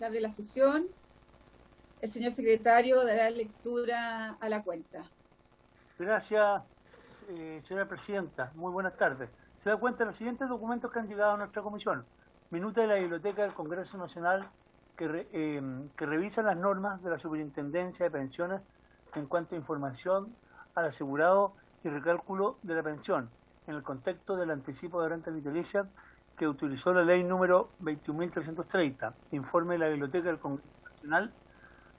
abre la sesión. El señor secretario dará lectura a la cuenta. Gracias, señora presidenta. Muy buenas tardes. Se da cuenta de los siguientes documentos que han llegado a nuestra comisión. Minuta de la Biblioteca del Congreso Nacional que revisa las normas de la Superintendencia de Pensiones en cuanto a información al asegurado y recálculo de la pensión, en el contexto del anticipo de renta vitalicia que utilizó la ley número 21.330. Informe de la Biblioteca del Congreso Nacional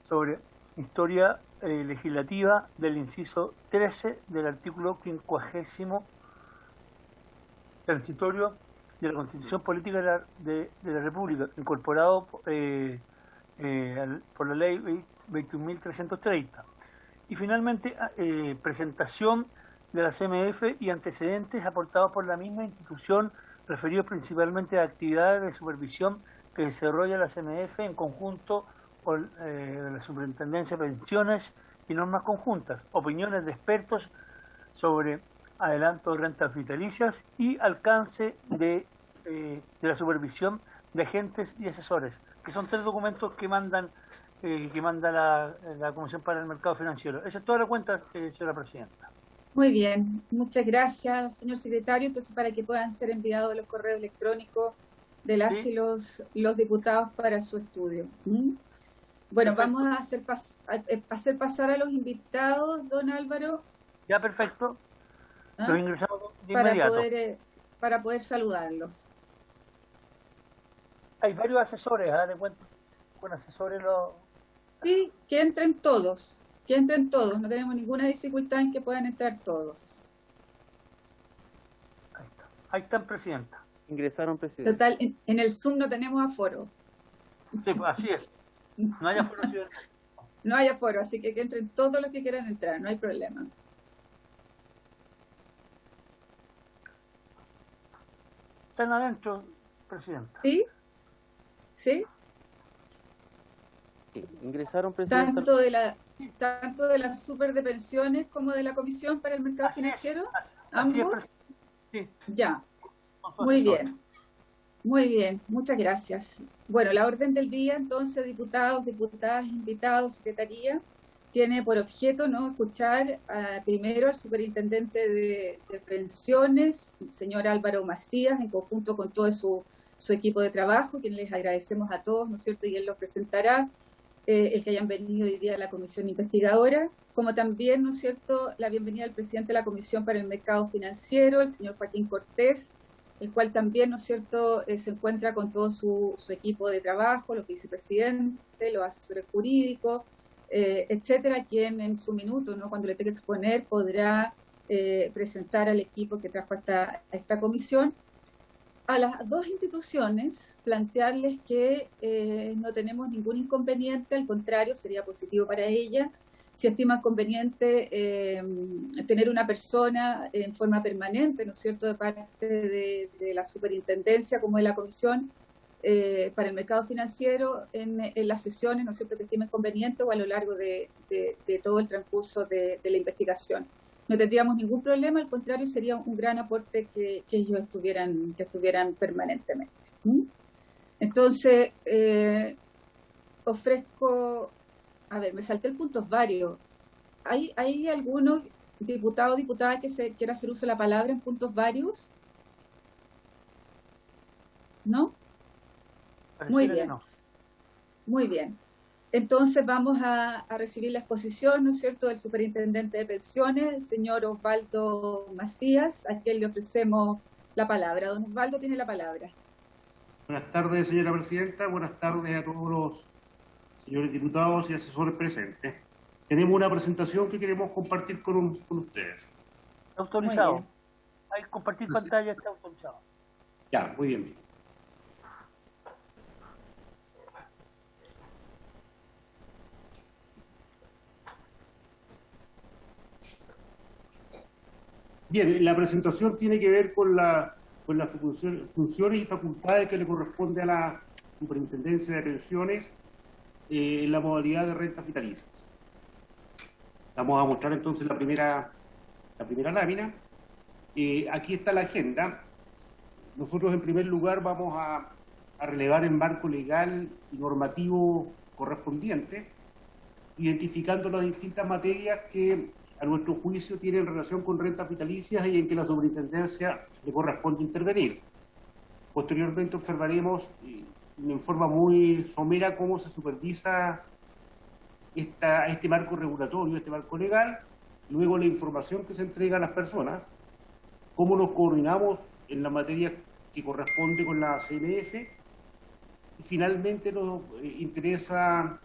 sobre historia legislativa del inciso 13 del artículo 50 transitorio de la Constitución Política de la República, incorporado por la ley 21.330. Y finalmente, presentación de la CMF y antecedentes aportados por la misma institución, referidos principalmente a actividades de supervisión que desarrolla la CMF en conjunto con la Superintendencia de Pensiones y normas conjuntas, opiniones de expertos sobre adelanto de rentas vitalicias y alcance de la supervisión de agentes y asesores, que son 3 documentos que manda la Comisión para el Mercado Financiero. Esa es toda la cuenta, señora presidenta. Muy bien, muchas gracias, señor secretario. Entonces, para que puedan ser enviados los correos electrónicos de las y los diputados para su estudio. Bueno, perfecto. Vamos a hacer pasar a los invitados, don Álvaro. Ya, perfecto. Los ingresamos de inmediato. Para poder saludarlos. Hay varios asesores, de cuenta, con asesores los... Sí, que entren todos, no tenemos ninguna dificultad en que puedan entrar todos. Ahí están, presidenta. Ingresaron, presidenta. Total, en el Zoom no tenemos aforo. Sí, pues así es. No hay aforo. No hay aforo, así que entren todos los que quieran entrar, no hay problema. ¿Están adentro, presidenta? ¿Sí? ¿Sí? Sí, ingresaron, presidenta. Tanto de la super de pensiones como de la Comisión para el Mercado Financiero. ¿Ambos? Sí. Ya. Muy bien. Muy bien, muchas gracias. Bueno, la orden del día, entonces, diputados, diputadas, invitados, secretaría, tiene por objeto escuchar primero al superintendente de pensiones, el señor Álvaro Macías, en conjunto con todo su equipo de trabajo, quien les agradecemos a todos, ¿no es cierto? Y él lo presentará, el que hayan venido hoy día a la comisión investigadora, como también, ¿no es cierto?, la bienvenida al presidente de la Comisión para el Mercado Financiero, el señor Joaquín Cortés, el cual también, ¿no es cierto?, se encuentra con todo su equipo de trabajo, los vicepresidentes, los asesores jurídicos, etcétera, quien en su minuto, cuando le tenga que exponer, podrá presentar al equipo que trajo a esta comisión. A las 2 instituciones, plantearles que no tenemos ningún inconveniente, al contrario, sería positivo para ellas. Si estiman conveniente tener una persona en forma permanente, ¿no es cierto?, de parte de la superintendencia, como de la Comisión para el Mercado Financiero, en las sesiones, ¿no es cierto?, que estimen conveniente o a lo largo de todo el transcurso de la investigación. No tendríamos ningún problema, al contrario, sería un gran aporte que ellos estuvieran permanentemente. Entonces, ofrezco... A ver, me salté el puntos varios. ¿Hay algunos diputados o diputadas que se quiera hacer uso de la palabra en puntos varios? ¿No? Muy bien. No. Muy bien. Entonces vamos a recibir la exposición, ¿no es cierto?, del superintendente de pensiones, el señor Osvaldo Macías, a quien le ofrecemos la palabra. Don Osvaldo tiene la palabra. Buenas tardes, señora presidenta. Buenas tardes a todos los señores diputados y asesores presentes. Tenemos una presentación que queremos compartir con ustedes. Autorizado. Hay que compartir pantalla, está autorizado. Ya, muy bien. Bien, la presentación tiene que ver con las funciones y facultades que le corresponde a la Superintendencia de Pensiones en la modalidad de rentas vitalicias. Vamos a mostrar entonces la primera lámina. Aquí está la agenda. Nosotros en primer lugar vamos a a relevar el marco legal y normativo correspondiente, identificando las distintas materias que a nuestro juicio tienen relación con rentas vitalicias y en que la superintendencia le corresponde intervenir. Posteriormente observaremos en forma muy somera cómo se supervisa este marco regulatorio, este marco legal, luego la información que se entrega a las personas, cómo nos coordinamos en la materia que corresponde con la CMF, y finalmente nos interesa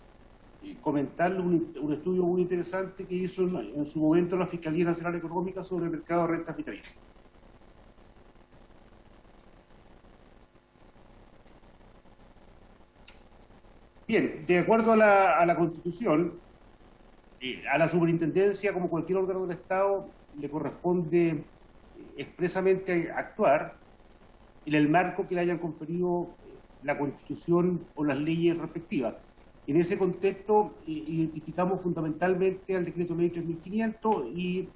comentarle un estudio muy interesante que hizo en su momento la Fiscalía Nacional Económica sobre el mercado de rentas vitalicias. Bien, de acuerdo a la Constitución, a la superintendencia, como cualquier órgano del Estado, le corresponde expresamente actuar en el marco que le hayan conferido la Constitución o las leyes respectivas. En ese contexto, identificamos fundamentalmente al Decreto Ley 3.500 y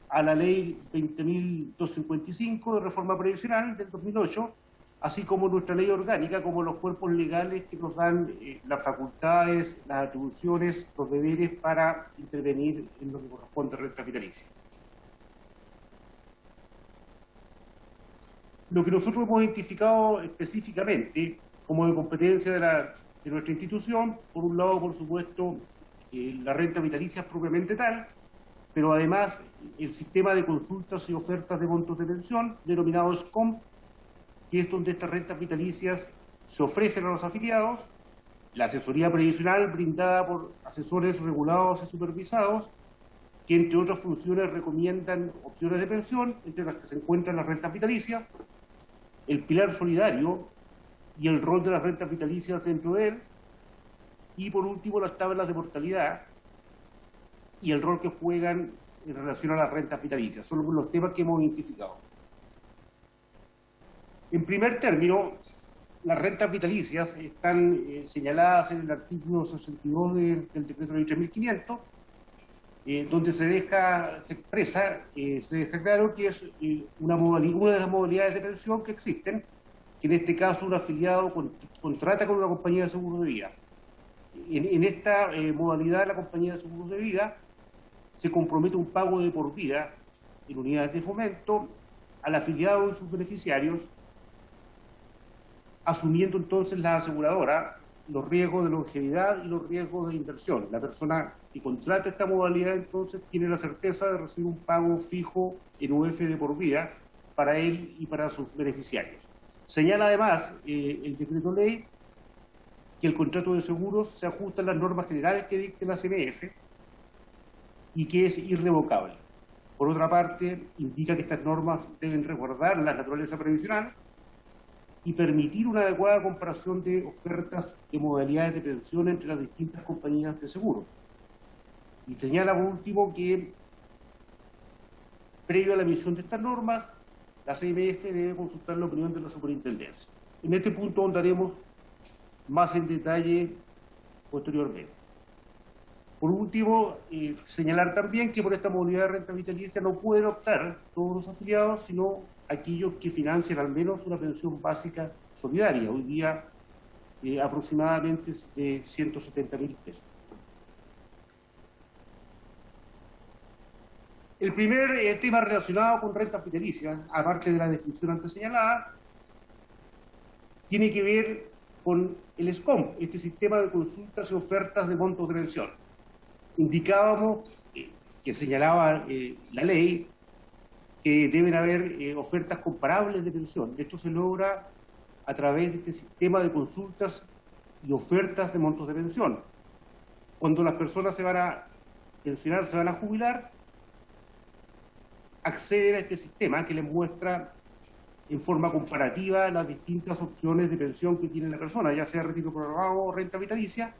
a la Ley 20.255 de Reforma Previsional del 2008, así como nuestra ley orgánica, como los cuerpos legales que nos dan las facultades, las atribuciones, los deberes para intervenir en lo que corresponde a renta vitalicia. Lo que nosotros hemos identificado específicamente como de competencia de nuestra institución, por un lado, por supuesto, la renta vitalicia propiamente tal, pero además el sistema de consultas y ofertas de montos de pensión, denominado SCOM, que es donde estas rentas vitalicias se ofrecen a los afiliados, la asesoría previsional brindada por asesores regulados y supervisados, que entre otras funciones recomiendan opciones de pensión, entre las que se encuentran las rentas vitalicias, el pilar solidario y el rol de las rentas vitalicias dentro de él, y por último las tablas de mortalidad y el rol que juegan en relación a las rentas vitalicias. Son los temas que hemos identificado. En primer término, las rentas vitalicias están señaladas en el artículo 62 del Decreto Ley 3.500, donde se deja claro que es una de las modalidades de pensión que existen, que en este caso un afiliado contrata con una compañía de seguros de vida. En esta modalidad, la compañía de seguros de vida se compromete un pago de por vida en unidades de fomento al afiliado y sus beneficiarios, asumiendo entonces la aseguradora los riesgos de longevidad y los riesgos de inversión. La persona que contrata esta modalidad entonces tiene la certeza de recibir un pago fijo en UF de por vida para él y para sus beneficiarios. Señala además el decreto ley que el contrato de seguros se ajusta a las normas generales que dicte la CMF y que es irrevocable. Por otra parte, indica que estas normas deben resguardar la naturaleza previsional y permitir una adecuada comparación de ofertas de modalidades de pensión entre las distintas compañías de seguros. Y señala por último que, previo a la emisión de estas normas, la CMF debe consultar la opinión de la superintendencia. En este punto ahondaremos más en detalle posteriormente. Por último, señalar también que por esta modalidad de renta vitalicia no pueden optar todos los afiliados, sino aquellos que financian al menos una pensión básica solidaria, hoy día aproximadamente de 170.000 pesos. El primer tema relacionado con rentas vitalicias, aparte de la definición antes señalada, tiene que ver con el SCOM, este sistema de consultas y ofertas de montos de pensión. Indicábamos que señalaba la ley que deben haber ofertas comparables de pensión. Esto se logra a través de este sistema de consultas y ofertas de montos de pensión. Cuando las personas se van a pensionar, se van a jubilar, acceden a este sistema que les muestra en forma comparativa las distintas opciones de pensión que tiene la persona, ya sea retiro prorrogado o renta vitalicia,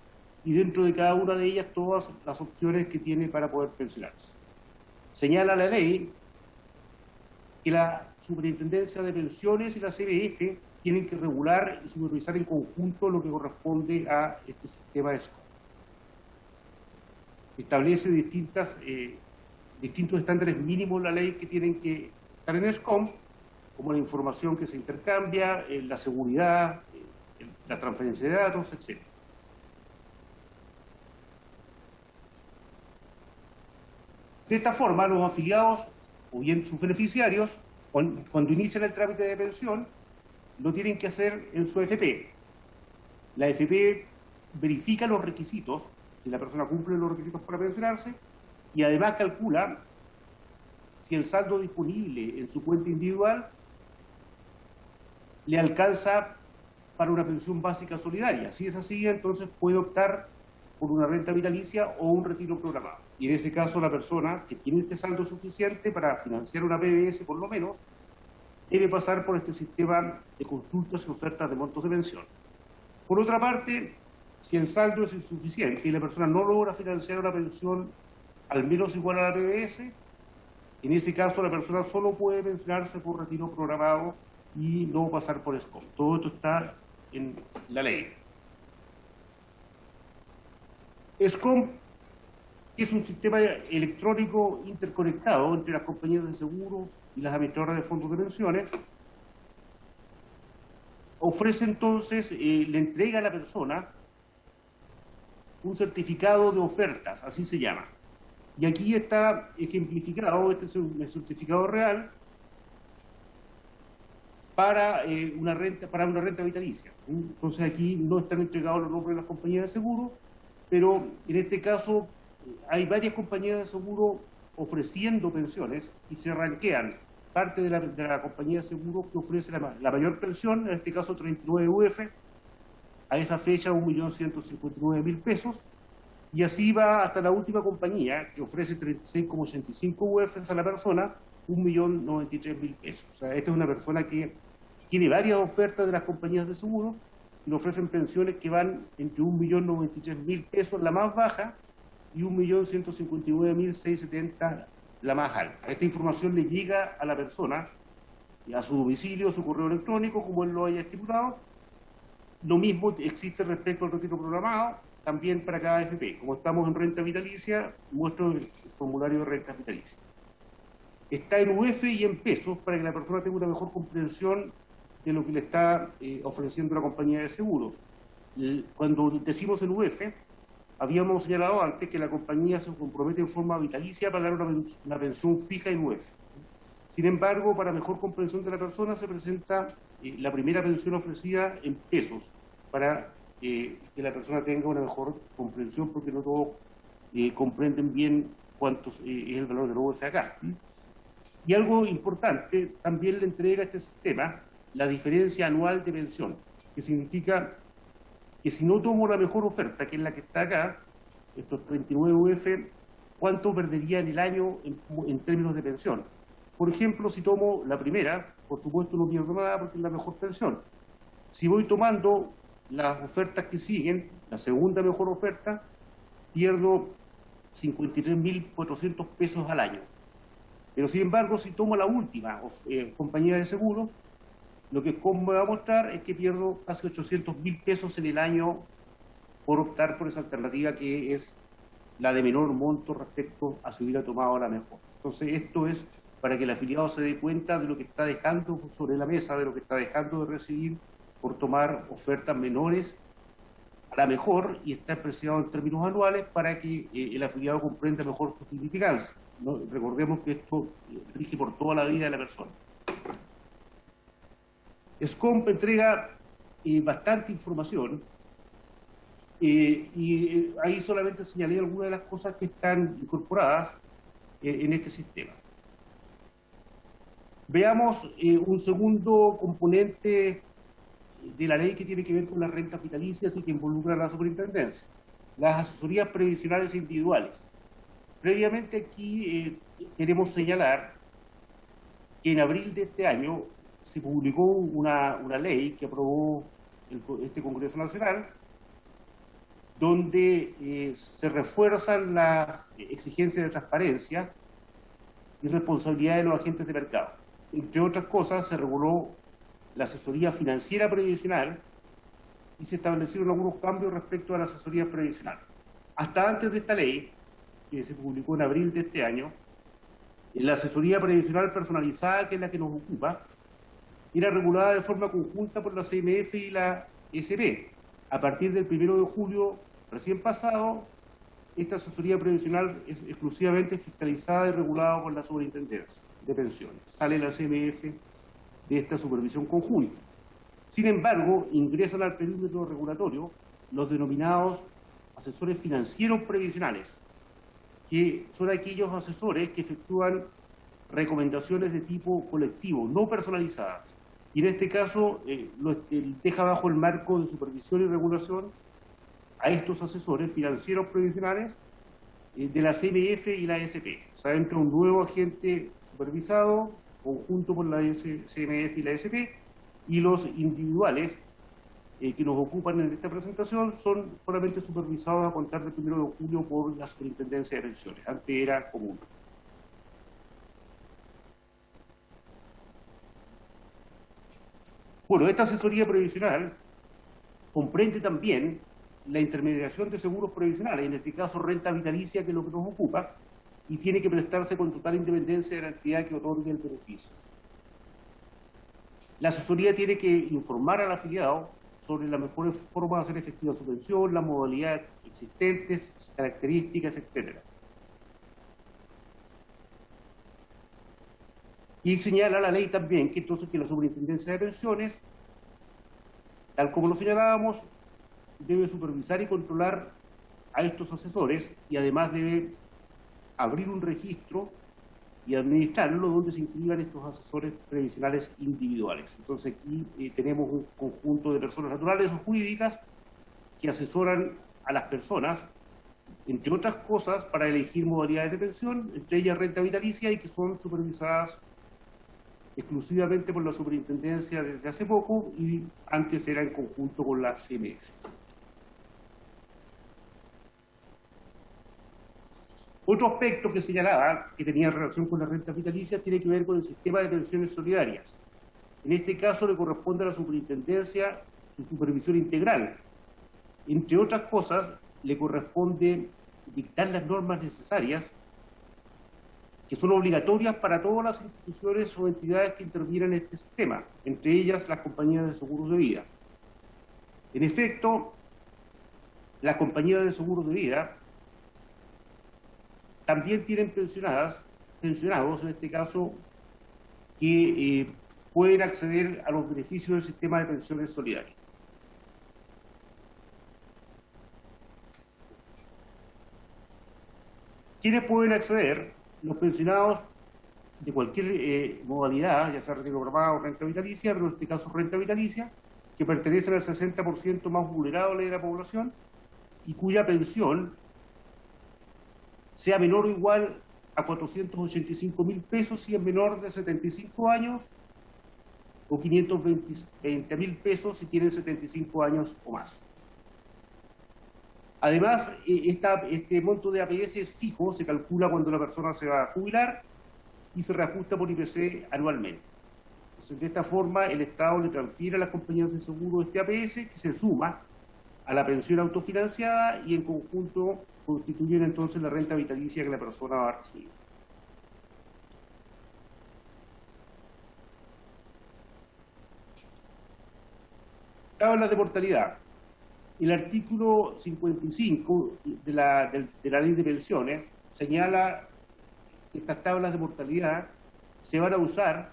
y dentro de cada una de ellas todas las opciones que tiene para poder pensionarse. Señala la ley que la Superintendencia de Pensiones y la CBF tienen que regular y supervisar en conjunto lo que corresponde a este sistema de SCOM. Establece distintos estándares mínimos la ley que tienen que estar en SCOM, como la información que se intercambia, la seguridad, la transferencia de datos, etc. De esta forma, los afiliados o bien sus beneficiarios, cuando inician el trámite de pensión, lo tienen que hacer en su AFP. La AFP verifica los requisitos, si la persona cumple los requisitos para pensionarse, y además calcula si el saldo disponible en su cuenta individual le alcanza para una pensión básica solidaria. Si es así, entonces puede optar por una renta vitalicia o un retiro programado. Y en ese caso, la persona que tiene este saldo suficiente para financiar una PBS, por lo menos, debe pasar por este sistema de consultas y ofertas de montos de pensión. Por otra parte, si el saldo es insuficiente y la persona no logra financiar una pensión al menos igual a la PBS, en ese caso la persona solo puede pensionarse por retiro programado y no pasar por SCOM. Todo esto está en la ley. SCOM es un sistema electrónico interconectado entre las compañías de seguros y las administradoras de fondos de pensiones. Ofrece entonces, le entrega a la persona un certificado de ofertas, así se llama. Y aquí está ejemplificado, este es un certificado real para una renta vitalicia. Entonces aquí no están entregados los nombres de las compañías de seguro, pero en este caso hay varias compañías de seguro ofreciendo pensiones y se ranquean parte de la compañía de seguro que ofrece la mayor pensión, en este caso 39 UF, a esa fecha 1.159.000 pesos, y así va hasta la última compañía que ofrece 36,85 UF a la persona, 1.093.000 pesos. O sea, esta es una persona que tiene varias ofertas de las compañías de seguro y le ofrecen pensiones que van entre 1.093.000 pesos la más baja y 1.159.670 la más alta. Esta información le llega a la persona, a su domicilio, a su correo electrónico, como él lo haya estipulado. Lo mismo existe respecto al retiro programado, también para cada AFP. Como estamos en renta vitalicia, muestro el formulario de renta vitalicia. Está en UF y en pesos para que la persona tenga una mejor comprensión de lo que le está ofreciendo la compañía de seguros. Cuando decimos en UF, habíamos señalado antes que la compañía se compromete en forma vitalicia a pagar una pensión fija en UF. Sin embargo, para mejor comprensión de la persona se presenta la primera pensión ofrecida en pesos para que la persona tenga una mejor comprensión, porque no todos comprenden bien cuánto es el valor del UF acá. Y algo importante, también le entrega a este sistema la diferencia anual de pensión, que significa que si no tomo la mejor oferta, que es la que está acá, estos 39 UF, ¿cuánto perdería en el año en términos de pensión? Por ejemplo, si tomo la primera, por supuesto no pierdo nada porque es la mejor pensión. Si voy tomando las ofertas que siguen, la segunda mejor oferta, pierdo 53.400 pesos al año. Pero sin embargo, si tomo la última compañía de seguros, lo que me va a mostrar es que pierdo casi 800.000 pesos en el año por optar por esa alternativa que es la de menor monto respecto a si hubiera tomado la mejor. Entonces esto es para que el afiliado se dé cuenta de lo que está dejando sobre la mesa, de lo que está dejando de recibir por tomar ofertas menores a la mejor, y está expresado en términos anuales para que el afiliado comprenda mejor su significancia, ¿no? Recordemos que esto rige por toda la vida de la persona. SCOMP entrega bastante información y ahí solamente señalé algunas de las cosas que están incorporadas en este sistema. Veamos un segundo componente de la ley que tiene que ver con las rentas vitalicias y que involucra a la superintendencia, las asesorías previsionales individuales. Previamente aquí queremos señalar que en abril de este año se publicó una ley que aprobó este Congreso Nacional, donde se refuerzan las exigencias de transparencia y responsabilidad de los agentes de mercado. Entre otras cosas, se reguló la asesoría financiera previsional y se establecieron algunos cambios respecto a la asesoría previsional. Hasta antes de esta ley, que se publicó en abril de este año, la asesoría previsional personalizada, que es la que nos ocupa, era regulada de forma conjunta por la CMF y la SP. A partir del 1 de julio recién pasado, esta asesoría previsional es exclusivamente fiscalizada y regulada por la Superintendencia de Pensiones. Sale la CMF de esta supervisión conjunta. Sin embargo, ingresan al perímetro regulatorio los denominados asesores financieros previsionales, que son aquellos asesores que efectúan recomendaciones de tipo colectivo, no personalizadas. Y en este caso, deja bajo el marco de supervisión y regulación a estos asesores financieros previsionales de la CMF y la SP. O sea, entra un nuevo agente supervisado, conjunto por la CMF y la SP, y los individuales que nos ocupan en esta presentación son solamente supervisados a contar del 1 de julio por la Superintendencia de Pensiones. Antes era común. Bueno, esta asesoría previsional comprende también la intermediación de seguros previsionales, en este caso renta vitalicia, que es lo que nos ocupa, y tiene que prestarse con total independencia de la entidad que otorgue el beneficio. La asesoría tiene que informar al afiliado sobre las mejores formas de hacer efectiva su pensión, las modalidades existentes, características, etc. Y señala la ley también que entonces que la Superintendencia de Pensiones, tal como lo señalábamos, debe supervisar y controlar a estos asesores y además debe abrir un registro y administrarlo donde se inscriban estos asesores previsionales individuales. Entonces aquí tenemos un conjunto de personas naturales o jurídicas que asesoran a las personas, entre otras cosas, para elegir modalidades de pensión, entre ellas renta vitalicia, y que son supervisadas exclusivamente por la Superintendencia desde hace poco, y antes era en conjunto con la CMF. Otro aspecto que señalaba, que tenía relación con las rentas vitalicias, tiene que ver con el sistema de pensiones solidarias. En este caso le corresponde a la Superintendencia su supervisión integral. Entre otras cosas, le corresponde dictar las normas necesarias, que son obligatorias para todas las instituciones o entidades que intervienen en este sistema, entre ellas las compañías de seguros de vida. En efecto, las compañías de seguros de vida también tienen pensionados, en este caso, que pueden acceder a los beneficios del sistema de pensiones solidarias. ¿Quiénes pueden acceder? Los pensionados de cualquier modalidad, ya sea retiro programado o renta vitalicia, pero en este caso renta vitalicia, que pertenecen al 60% más vulnerable de la población y cuya pensión sea menor o igual a 485.000 pesos si es menor de 75 años o 520.000 pesos si tienen 75 años o más. Además, este monto de APS es fijo, se calcula cuando la persona se va a jubilar y se reajusta por IPC anualmente. Entonces, de esta forma, el Estado le transfiere a las compañías de seguro este APS, que se suma a la pensión autofinanciada y en conjunto constituyen entonces la renta vitalicia que la persona va a recibir. Tablas de mortalidad. El artículo 55 de la Ley de Pensiones señala que estas tablas de mortalidad se van a usar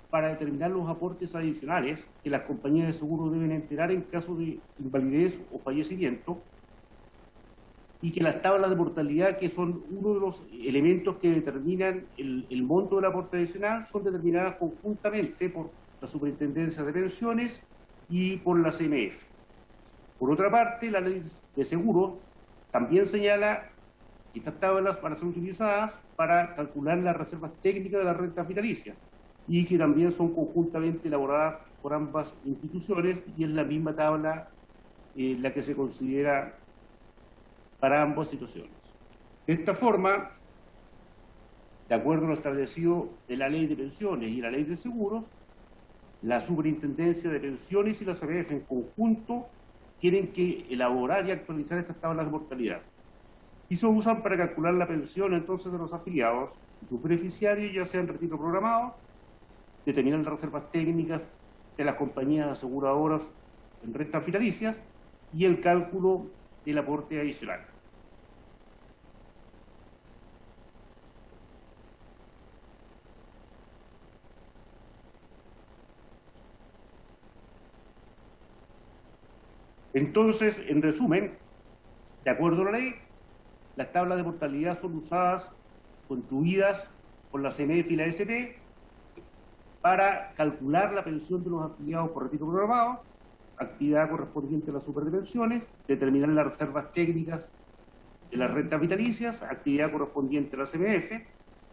para determinar los aportes adicionales que las compañías de seguro deben enterar en caso de invalidez o fallecimiento, y que las tablas de mortalidad, que son uno de los elementos que determinan el monto del aporte adicional, son determinadas conjuntamente por la Superintendencia de Pensiones y por la CMF. Por otra parte, la Ley de Seguros también señala que estas tablas van a ser utilizadas para calcular las reservas técnicas de las rentas vitalicias y que también son conjuntamente elaboradas por ambas instituciones, y es la misma tabla la que se considera para ambas situaciones. De esta forma, de acuerdo a lo establecido en la Ley de Pensiones y la Ley de Seguros, la Superintendencia de Pensiones y la CMF en conjunto tienen que elaborar y actualizar estas tablas de mortalidad. Y se usan para calcular la pensión entonces de los afiliados y sus beneficiarios, ya sean retiro programado, determinar las reservas técnicas de las compañías aseguradoras en rentas vitalicias y el cálculo del aporte adicional. Entonces, en resumen, de acuerdo a la ley, las tablas de mortalidad son usadas, construidas por la CMF y la SP, para calcular la pensión de los afiliados por retiro programado, actividad correspondiente a las superdimensiones, determinar las reservas técnicas de las rentas vitalicias, actividad correspondiente a la CMF,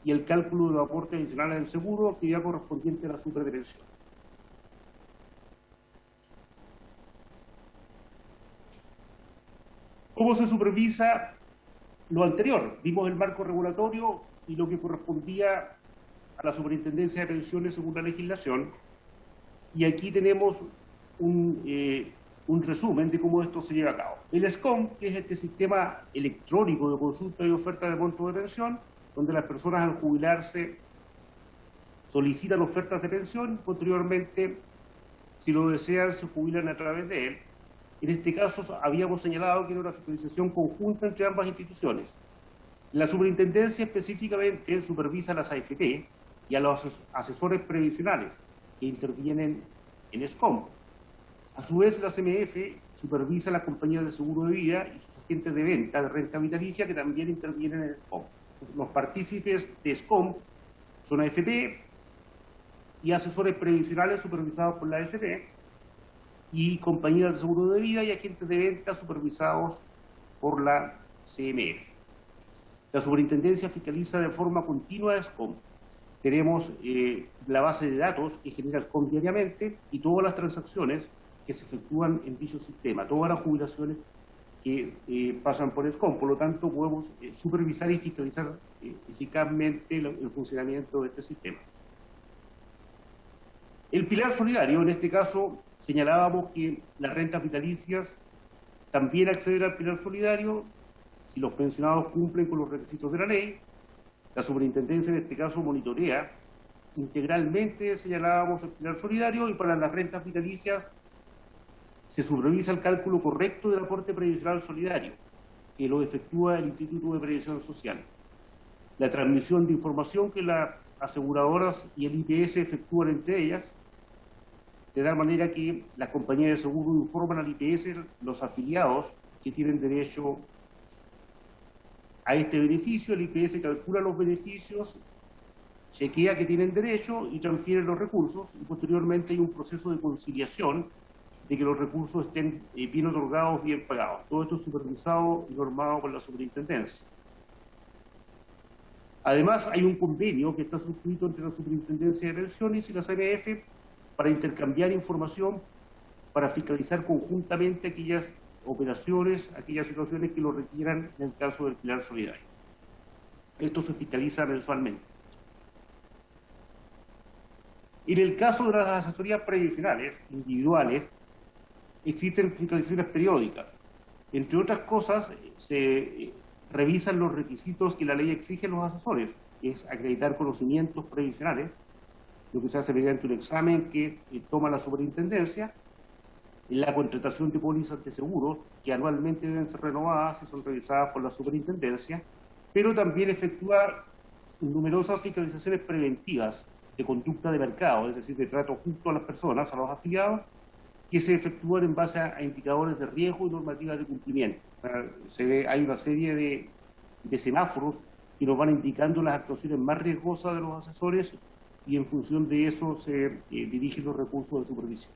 y el cálculo de los aportes adicionales del seguro, actividad correspondiente a la superdimensión. ¿Cómo se supervisa lo anterior? Vimos el marco regulatorio y lo que correspondía a la Superintendencia de Pensiones según la legislación, y aquí tenemos un resumen de cómo esto se lleva a cabo. El SCOM, que es este sistema electrónico de consulta y oferta de monto de pensión, donde las personas al jubilarse solicitan ofertas de pensión, posteriormente, si lo desean, se jubilan a través de él. En este caso habíamos señalado que era una fiscalización conjunta entre ambas instituciones. La superintendencia específicamente supervisa a las AFP y a los asesores previsionales que intervienen en SCOM. A su vez, la CMF supervisa a las compañías de seguro de vida y sus agentes de venta de renta vitalicia que también intervienen en SCOM. Los partícipes de SCOM son AFP y asesores previsionales supervisados por la AFP, y compañías de seguro de vida y agentes de venta supervisados por la CMF. La superintendencia fiscaliza de forma continua a SCOM. Tenemos la base de datos que genera SCOM diariamente y todas las transacciones que se efectúan en dicho sistema, todas las jubilaciones que pasan por SCOM. Por lo tanto, podemos supervisar y fiscalizar eficazmente el funcionamiento de este sistema. El pilar solidario, en este caso, señalábamos que las rentas vitalicias también acceden al pilar solidario si los pensionados cumplen con los requisitos de la ley. La superintendencia en este caso monitorea integralmente, señalábamos, el pilar solidario, y para las rentas vitalicias se supervisa el cálculo correcto del aporte previsional solidario, que lo efectúa el Instituto de Previsión Social. La transmisión de información que las aseguradoras y el IPS efectúan entre ellas, de tal manera que las compañías de seguro informan al IPS los afiliados que tienen derecho a este beneficio. El IPS calcula los beneficios, chequea que tienen derecho y transfiere los recursos, y posteriormente hay un proceso de conciliación de que los recursos estén bien otorgados, bien pagados. Todo esto es supervisado y normado por la superintendencia. Además, hay un convenio que está suscrito entre la Superintendencia de Pensiones y la CMF para intercambiar información, para fiscalizar conjuntamente aquellas operaciones, aquellas situaciones que lo requieran en el caso del pilar solidario. Esto se fiscaliza mensualmente. En el caso de las asesorías previsionales individuales, existen fiscalizaciones periódicas. Entre otras cosas, se revisan los requisitos que la ley exige a los asesores, que es acreditar conocimientos previsionales, lo que se hace mediante un examen que toma la superintendencia, la contratación de pólizas de seguros, que anualmente deben ser renovadas y son revisadas por la superintendencia, pero también efectúa numerosas fiscalizaciones preventivas de conducta de mercado, es decir, de trato justo a las personas, a los afiliados, que se efectúan en base a indicadores de riesgo y normativas de cumplimiento. Hay una serie de semáforos que nos van indicando las actuaciones más riesgosas de los asesores, y en función de eso se dirigen los recursos de supervisión.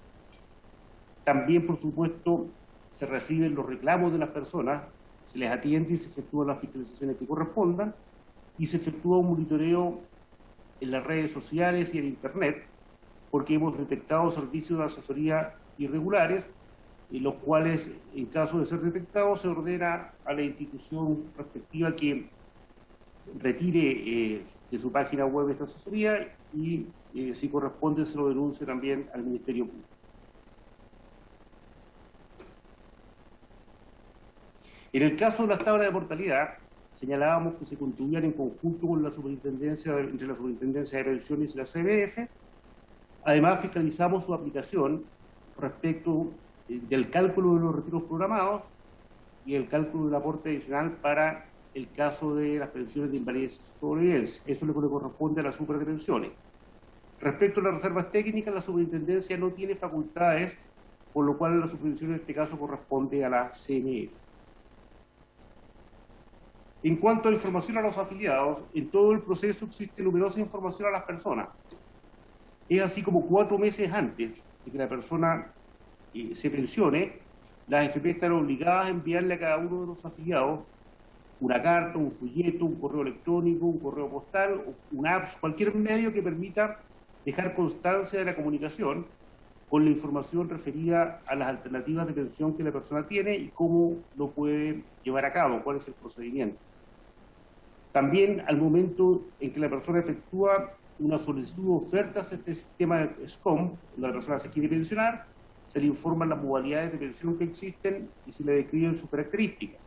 También, por supuesto, se reciben los reclamos de las personas, se les atiende y se efectúan las fiscalizaciones que correspondan, y se efectúa un monitoreo en las redes sociales y en Internet, porque hemos detectado servicios de asesoría irregulares, en los cuales, en caso de ser detectados, se ordena a la institución respectiva que retire de su página web esta asesoría y, si corresponde, se lo denuncie también al Ministerio Público. En el caso de las tablas de mortalidad, señalábamos que se construían en conjunto con la superintendencia, entre la Superintendencia de Pensiones y la CMF. Además, fiscalizamos su aplicación respecto del cálculo de los retiros programados y el cálculo del aporte adicional para el caso de las pensiones de invalidez y sobrevivencia. Eso es lo que le corresponde a la supra de pensiones. Respecto a las reservas técnicas, la superintendencia no tiene facultades, por lo cual la supervisión en este caso corresponde a la CMF. En cuanto a información a los afiliados, en todo el proceso existe numerosa información a las personas. Es así como 4 meses antes de que la persona se pensione, las AFP están obligadas a enviarle a cada uno de los afiliados una carta, un folleto, un correo electrónico, un correo postal, una app, cualquier medio que permita dejar constancia de la comunicación con la información referida a las alternativas de pensión que la persona tiene y cómo lo puede llevar a cabo, cuál es el procedimiento. También al momento en que la persona efectúa una solicitud de ofertas a este sistema de SCOM, donde la persona se quiere pensionar, se le informan las modalidades de pensión que existen y se le describen sus características.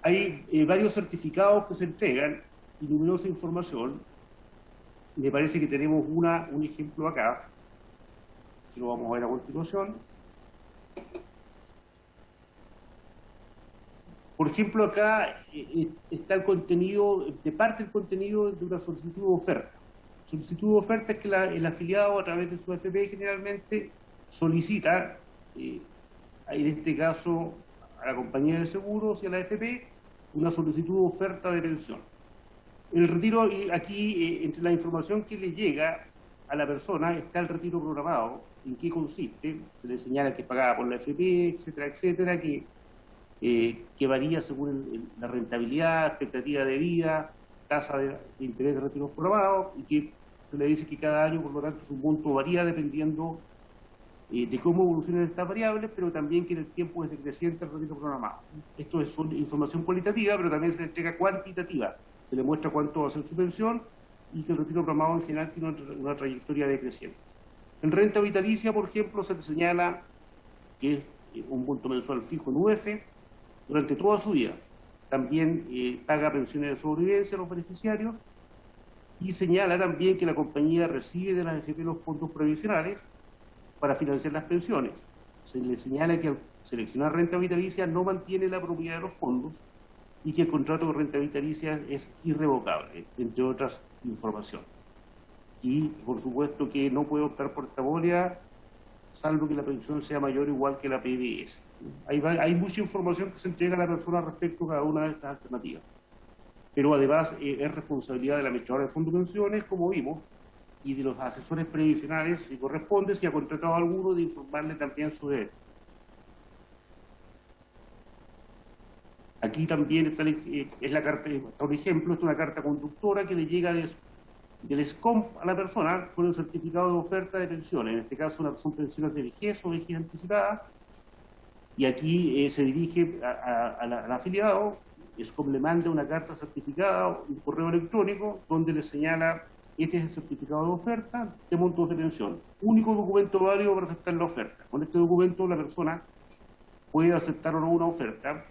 Hay varios certificados que se entregan y numerosa información. Me parece que tenemos un ejemplo acá, que lo vamos a ver a continuación. Por ejemplo, acá está el contenido, de parte del contenido de una solicitud de oferta. Solicitud de oferta es que el afiliado, a través de su AFP, generalmente solicita, en este caso, a la compañía de seguros y a la AFP, una solicitud de oferta de pensión. El retiro, aquí, entre la información que le llega a la persona, está el retiro programado, en qué consiste, se le señala que es pagada por la AFP, etcétera, etcétera, que varía según la rentabilidad, expectativa de vida, tasa de interés de retiros programados, y que se le dice que cada año, por lo tanto, su monto varía dependiendo de cómo evolucionan estas variables, pero también que en el tiempo es decreciente el retiro programado. Esto es información cualitativa, pero también se le entrega cuantitativa. Se le muestra cuánto va a ser su pensión y que el retiro programado en general tiene una trayectoria decreciente. En renta vitalicia, por ejemplo, se le señala que es un monto mensual fijo en UF durante toda su vida. También paga pensiones de sobrevivencia a los beneficiarios y señala también que la compañía recibe de las AFP los fondos previsionales para financiar las pensiones. Se le señala que al seleccionar renta vitalicia no mantiene la propiedad de los fondos y que el contrato de renta vitalicia es irrevocable, entre otras informaciones. Y, por supuesto, que no puede optar por esta modalidad, salvo que la pensión sea mayor o igual que la PBS. Hay mucha información que se entrega a la persona respecto a cada una de estas alternativas. Pero además es responsabilidad de la administradora de fondos de pensiones, como vimos, y de los asesores previsionales, si corresponde, si ha contratado a alguno, de informarle también sobre él. Aquí también está, la carta, está un ejemplo, es una carta conductora que le llega del SCOM a la persona con el certificado de oferta de pensiones. En este caso son pensiones de vejez o vejez anticipada, y aquí se dirige al afiliado. SCOM le manda una carta certificada, un correo electrónico, donde le señala: este es el certificado de oferta de montos de pensión. Único documento válido para aceptar la oferta. Con este documento la persona puede aceptar o no una oferta,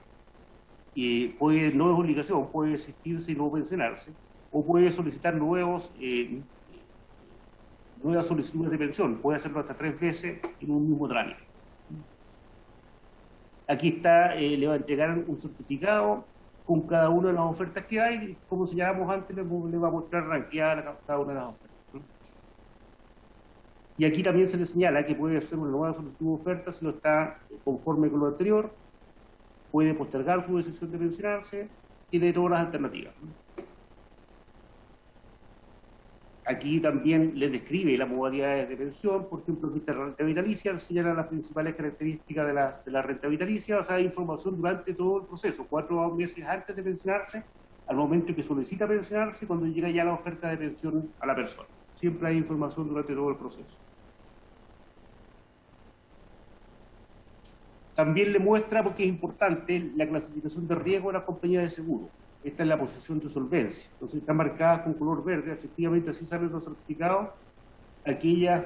y no es obligación, puede desistirse y no pensionarse, o puede solicitar nuevas solicitudes de pensión. Puede hacerlo hasta 3 veces en un mismo trámite. Aquí está, le va a entregar un certificado con cada una de las ofertas que hay. Como señalamos antes, le va a mostrar ranqueada cada una de las ofertas. Y aquí también se le señala que puede hacer una nueva solicitud de oferta si no está conforme con lo anterior, puede postergar su decisión de pensionarse, tiene todas las alternativas. Aquí también les describe las modalidades de pensión. Por ejemplo, aquí está la renta vitalicia, señala las principales características de la renta vitalicia. O sea, hay información durante todo el proceso, 4 meses antes de pensionarse, al momento que solicita pensionarse, cuando llega ya la oferta de pensión a la persona. Siempre hay información durante todo el proceso. También le muestra, porque es importante, la clasificación de riesgo de las compañías de seguro. Esta es la posición de solvencia. Entonces están marcadas con color verde, efectivamente así salen los certificados, aquellas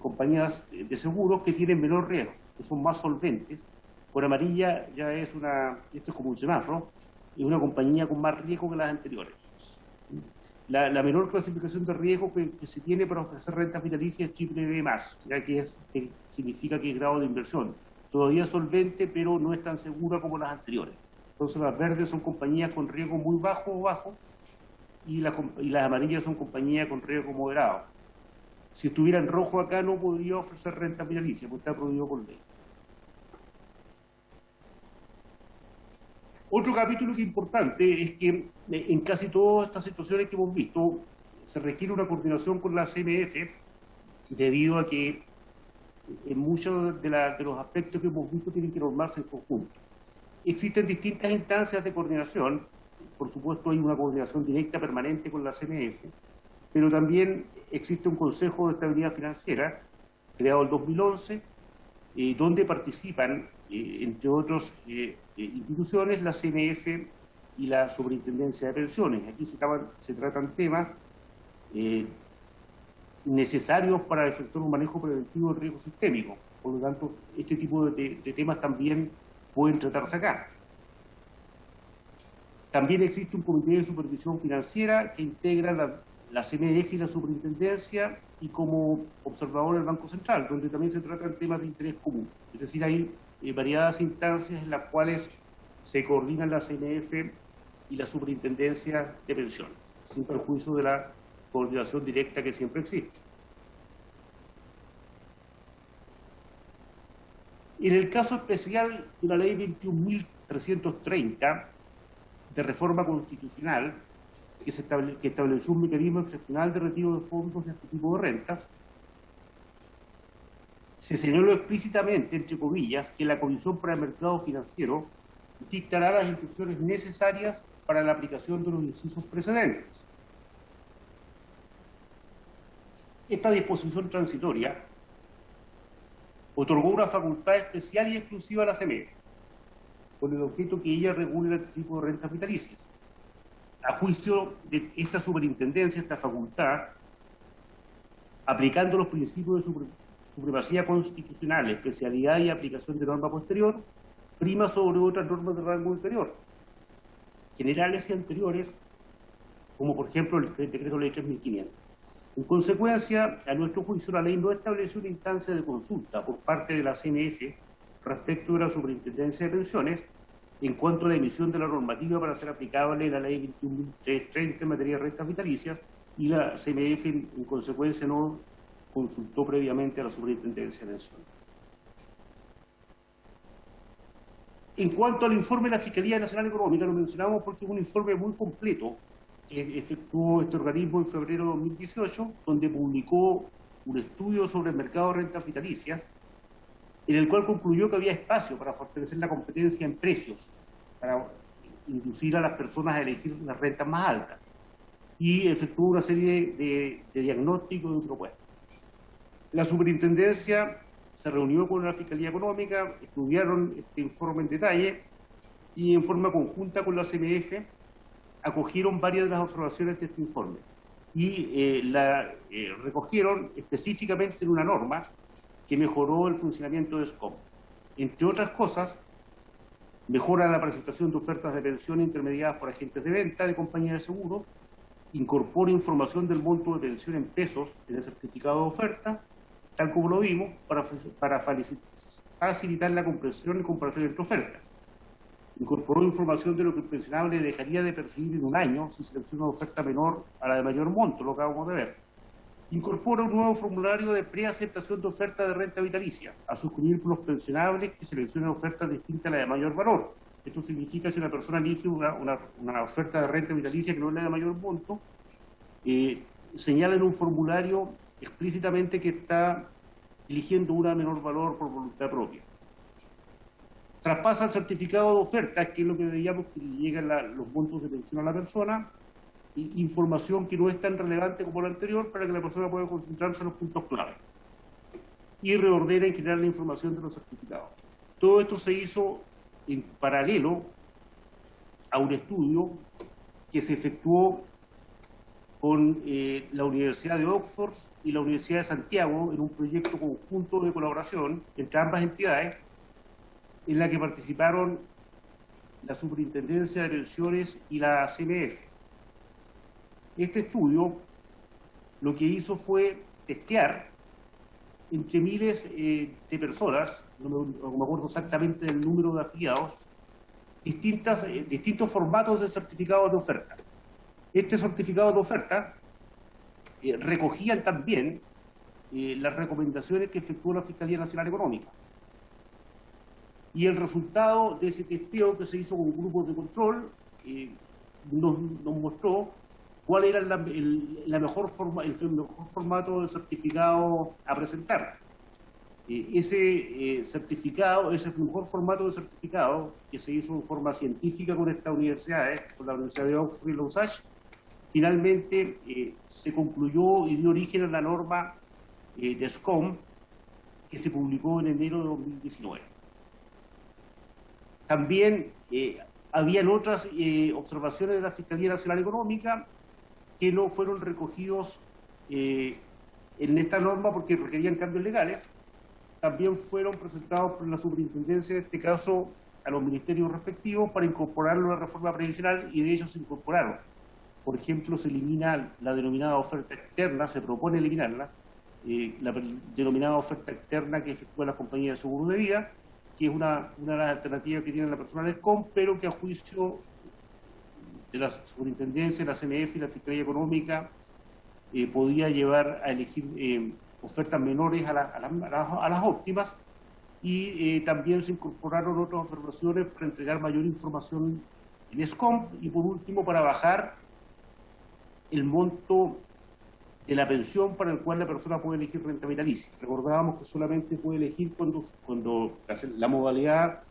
compañías de seguros que tienen menor riesgo, que son más solventes. Por amarilla ya es esto es como un semáforo, es una compañía con más riesgo que las anteriores. la menor clasificación de riesgo que se tiene para ofrecer renta vitalicia es triple B+, ya que significa que es grado de inversión. Todavía solvente, pero no es tan segura como las anteriores. Entonces las verdes son compañías con riesgo muy bajo o bajo, y las amarillas son compañías con riesgo moderado. Si estuviera en rojo acá no podría ofrecer renta vitalicia, porque está prohibido por ley. Otro capítulo que es importante es que en casi todas estas situaciones que hemos visto se requiere una coordinación con la CMF, debido a que en muchos de los aspectos que hemos visto tienen que normarse en conjunto. Existen distintas instancias de coordinación. Por supuesto hay una coordinación directa permanente con la CMF, pero también existe un Consejo de Estabilidad Financiera creado en 2011, donde participan, entre otras instituciones, la CMF y la Superintendencia de Pensiones. Aquí se tratan temas necesarios para efectuar un manejo preventivo de riesgo sistémico. Por lo tanto, este tipo de temas también pueden tratarse acá. También existe un comité de supervisión financiera que integra la CMF y la Superintendencia, y como observador el Banco Central, donde también se tratan temas de interés común. Es decir, hay variadas instancias en las cuales se coordinan la CMF y la Superintendencia de Pensiones, sin perjuicio de la coordinación directa que siempre existe. En el caso especial de la Ley 21.330 de reforma constitucional, que estableció un mecanismo excepcional de retiro de fondos de este tipo de rentas, se señaló explícitamente, entre comillas, que la Comisión para el Mercado Financiero dictará las instrucciones necesarias para la aplicación de los incisos precedentes. Esta disposición transitoria otorgó una facultad especial y exclusiva a la CMF, con el objeto que ella regule el anticipo de rentas vitalicias. A juicio de esta superintendencia, esta facultad, aplicando los principios de supremacía constitucional, especialidad y aplicación de norma posterior, prima sobre otras normas de rango inferior, generales y anteriores, como por ejemplo el decreto ley 3500. En consecuencia, a nuestro juicio, la ley no estableció una instancia de consulta por parte de la CMF respecto de la Superintendencia de Pensiones en cuanto a la emisión de la normativa para ser aplicable la ley 21.330 en materia de rentas vitalicias, y la CMF en consecuencia no consultó previamente a la Superintendencia de Pensiones. En cuanto al informe de la Fiscalía Nacional Económica, lo mencionamos porque es un informe muy completo que efectuó este organismo en febrero de 2018, donde publicó un estudio sobre el mercado de rentas vitalicias, en el cual concluyó que había espacio para fortalecer la competencia en precios, para inducir a las personas a elegir las rentas más altas, y efectuó una serie de diagnósticos y propuestas. La Superintendencia se reunió con la Fiscalía Económica, estudiaron este informe en detalle, y en forma conjunta con la CMF acogieron varias de las observaciones de este informe, y la recogieron específicamente en una norma que mejoró el funcionamiento de SCOM. Entre otras cosas, mejora la presentación de ofertas de pensión intermediadas por agentes de venta de compañías de seguros, incorpora información del monto de pensión en pesos en el certificado de oferta, tal como lo vimos, para facilitar la comprensión y comparación entre ofertas. Incorporó información de lo que el pensionable dejaría de percibir en un año si selecciona una oferta menor a la de mayor monto, lo que acabamos de ver. Incorpora un nuevo formulario de preaceptación de oferta de renta vitalicia, a suscribir por los pensionables que seleccionen ofertas distintas a la de mayor valor. Esto significa que si una persona elige una oferta de renta vitalicia que no es la de mayor monto, señala en un formulario explícitamente que está eligiendo una de menor valor por voluntad propia. Traspasa el certificado de oferta, que es lo que veíamos que llegan los montos de pensión a la persona, información que no es tan relevante como la anterior para que la persona pueda concentrarse en los puntos clave, y reordena en general la información de los certificados. Todo esto se hizo en paralelo a un estudio que se efectuó con la Universidad de Oxford y la Universidad de Santiago en un proyecto conjunto de colaboración entre ambas entidades, en la que participaron la Superintendencia de Pensiones y la CMF. Este estudio lo que hizo fue testear entre miles de personas, no me acuerdo exactamente del número de afiliados, distintos formatos de certificados de oferta. Este certificado de oferta recogían también las recomendaciones que efectuó la Fiscalía Nacional Económica. Y el resultado de ese testeo que se hizo con grupos de control nos mostró cuál era el mejor formato de certificado a presentar. Ese mejor formato de certificado, que se hizo de forma científica con estas universidades, con la Universidad de Oxford y la USACH, finalmente se concluyó y dio origen a la norma de SCOM, que se publicó en enero de 2019. También habían otras observaciones de la Fiscalía Nacional Económica que no fueron recogidos en esta norma porque requerían cambios legales. También fueron presentados por la superintendencia, en este caso a los ministerios respectivos, para incorporarlo a la reforma previsional, y de ellos se incorporaron. Por ejemplo, se elimina la denominada oferta externa, se propone eliminarla, la denominada oferta externa que efectúa la compañía de seguro de vida, que es una de las alternativas que tiene la persona del SCOM, pero que a juicio de la superintendencia, la CNF y la Fiscalía Económica podía llevar a elegir ofertas menores a las óptimas, y también se incorporaron otras observaciones para entregar mayor información en SCOM, y por último para bajar el monto de la pensión para el cual la persona puede elegir renta vitalicia. Recordábamos que solamente puede elegir cuando la modalidad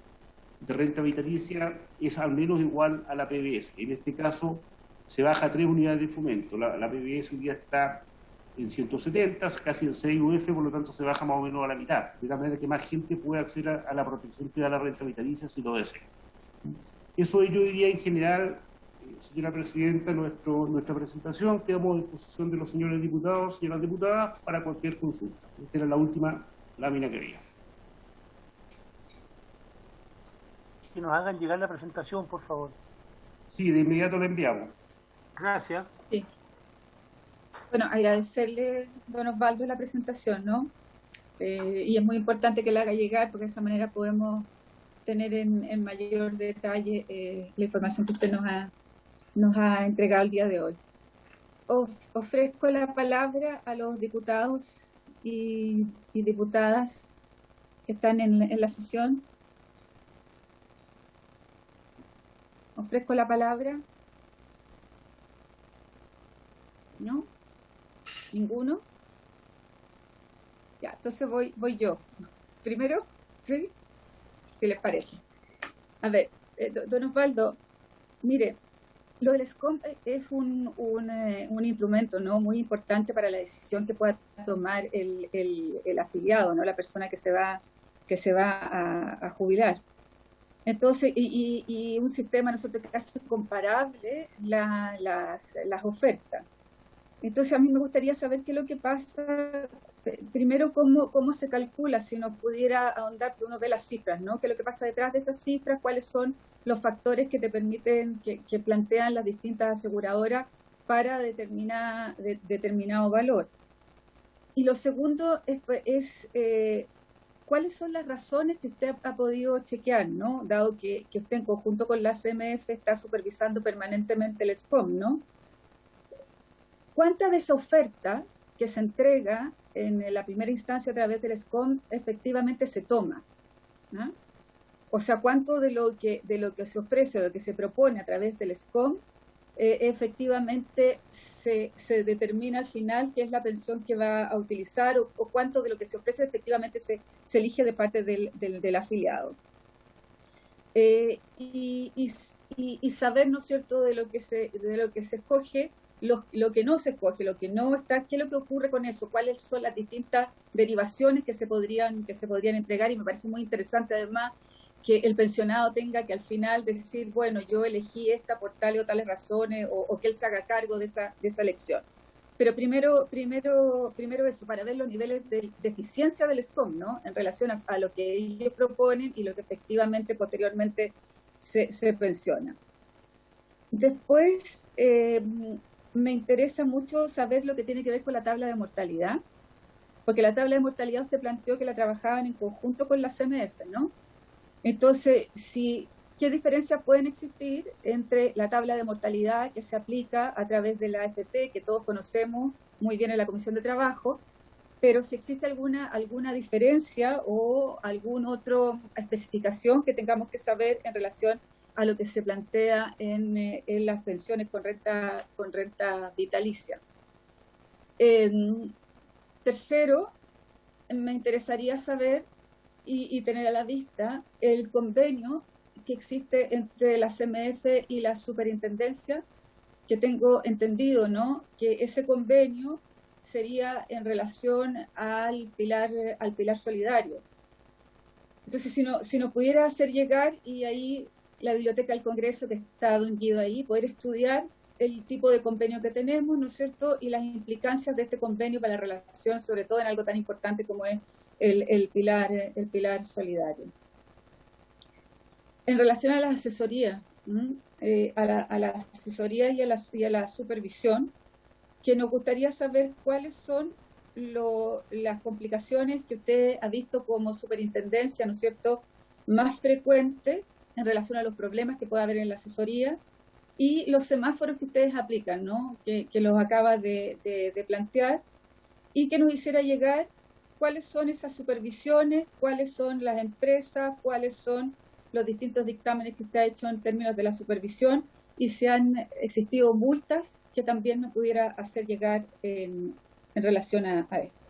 de renta vitalicia es al menos igual a la PBS. En este caso se baja a 3 unidades de fomento. La PBS hoy día está en 170, casi en 6 UF, por lo tanto se baja más o menos a la mitad, de tal manera que más gente puede acceder a la protección que da la renta vitalicia si lo desea. Eso yo diría en general, señora Presidenta, nuestra presentación. Quedamos a disposición de los señores diputados, señoras diputadas, para cualquier consulta. Esta era la última lámina que había. Que nos hagan llegar la presentación, por favor. Sí, de inmediato la enviamos. Gracias. Sí. Bueno, agradecerle, don Osvaldo, la presentación, ¿no? Y es muy importante que la haga llegar, porque de esa manera podemos tener en mayor detalle la información que usted nos ha entregado el día de hoy. Ofrezco la palabra a los diputados y diputadas que están en la sesión. Ofrezco la palabra. ¿No? ¿Ninguno? Ya, entonces voy yo. Primero, ¿sí? Si les parece. A ver, don Osvaldo, mire, lo del SCOM es un instrumento, ¿no?, muy importante para la decisión que pueda tomar el afiliado, ¿no?, la persona que se va a jubilar. Entonces, y un sistema, nosotros, que hace comparable las ofertas. Entonces, a mí me gustaría saber qué es lo que pasa, primero, cómo se calcula, si uno pudiera ahondar, que uno ve las cifras, ¿no? ¿Qué es lo que pasa detrás de esas cifras? ¿Cuáles son los factores que te permiten, que plantean las distintas aseguradoras para determinado valor? Y lo segundo es ¿cuáles son las razones que usted ha podido chequear, ¿no?, dado que usted en conjunto con la CMF está supervisando permanentemente el SCOM, ¿no? ¿Cuánta de esa oferta que se entrega en la primera instancia a través del SCOM efectivamente se toma, ¿no? O sea, ¿cuánto de lo que se ofrece o lo que se propone a través del SCOM efectivamente se determina al final qué es la pensión que va a utilizar, o cuánto de lo que se ofrece efectivamente se elige de parte del afiliado? Y saber, ¿no es cierto?, de lo que se escoge, lo que no se escoge, lo que no está, qué es lo que ocurre con eso, cuáles son las distintas derivaciones que se podrían entregar. Y me parece muy interesante además que el pensionado tenga que al final decir, bueno, yo elegí esta por tales o tales razones, o que él se haga cargo de esa elección. Pero primero eso, para ver los niveles de eficiencia del SCOM, ¿no?, en relación a lo que ellos proponen y lo que efectivamente posteriormente se pensiona. Después, me interesa mucho saber lo que tiene que ver con la tabla de mortalidad, porque la tabla de mortalidad usted planteó que la trabajaban en conjunto con la CMF, ¿no? Entonces, ¿qué diferencias pueden existir entre la tabla de mortalidad que se aplica a través de la AFP, que todos conocemos muy bien en la Comisión de Trabajo, pero si existe alguna diferencia o alguna otra especificación que tengamos que saber en relación a lo que se plantea en las pensiones con renta vitalicia? Tercero, me interesaría saber y tener a la vista el convenio que existe entre la CMF y la superintendencia, que tengo entendido, ¿no?, que ese convenio sería en relación al pilar solidario. Entonces, si nos pudiera hacer llegar, y ahí la Biblioteca del Congreso, que está Don Guido ahí, poder estudiar el tipo de convenio que tenemos, ¿no es cierto?, y las implicancias de este convenio para la relación, sobre todo en algo tan importante como es el pilar solidario. En relación a las asesorías, a la asesoría y a la supervisión, que nos gustaría saber cuáles son las complicaciones que usted ha visto como superintendencia, ¿no es cierto?, más frecuentes en relación a los problemas que puede haber en la asesoría, y los semáforos que ustedes aplican, ¿no?, que los acaba de plantear, y que nos hiciera llegar cuáles son esas supervisiones, cuáles son las empresas, cuáles son los distintos dictámenes que usted ha hecho en términos de la supervisión, y si han existido multas que también me pudiera hacer llegar en relación a esto.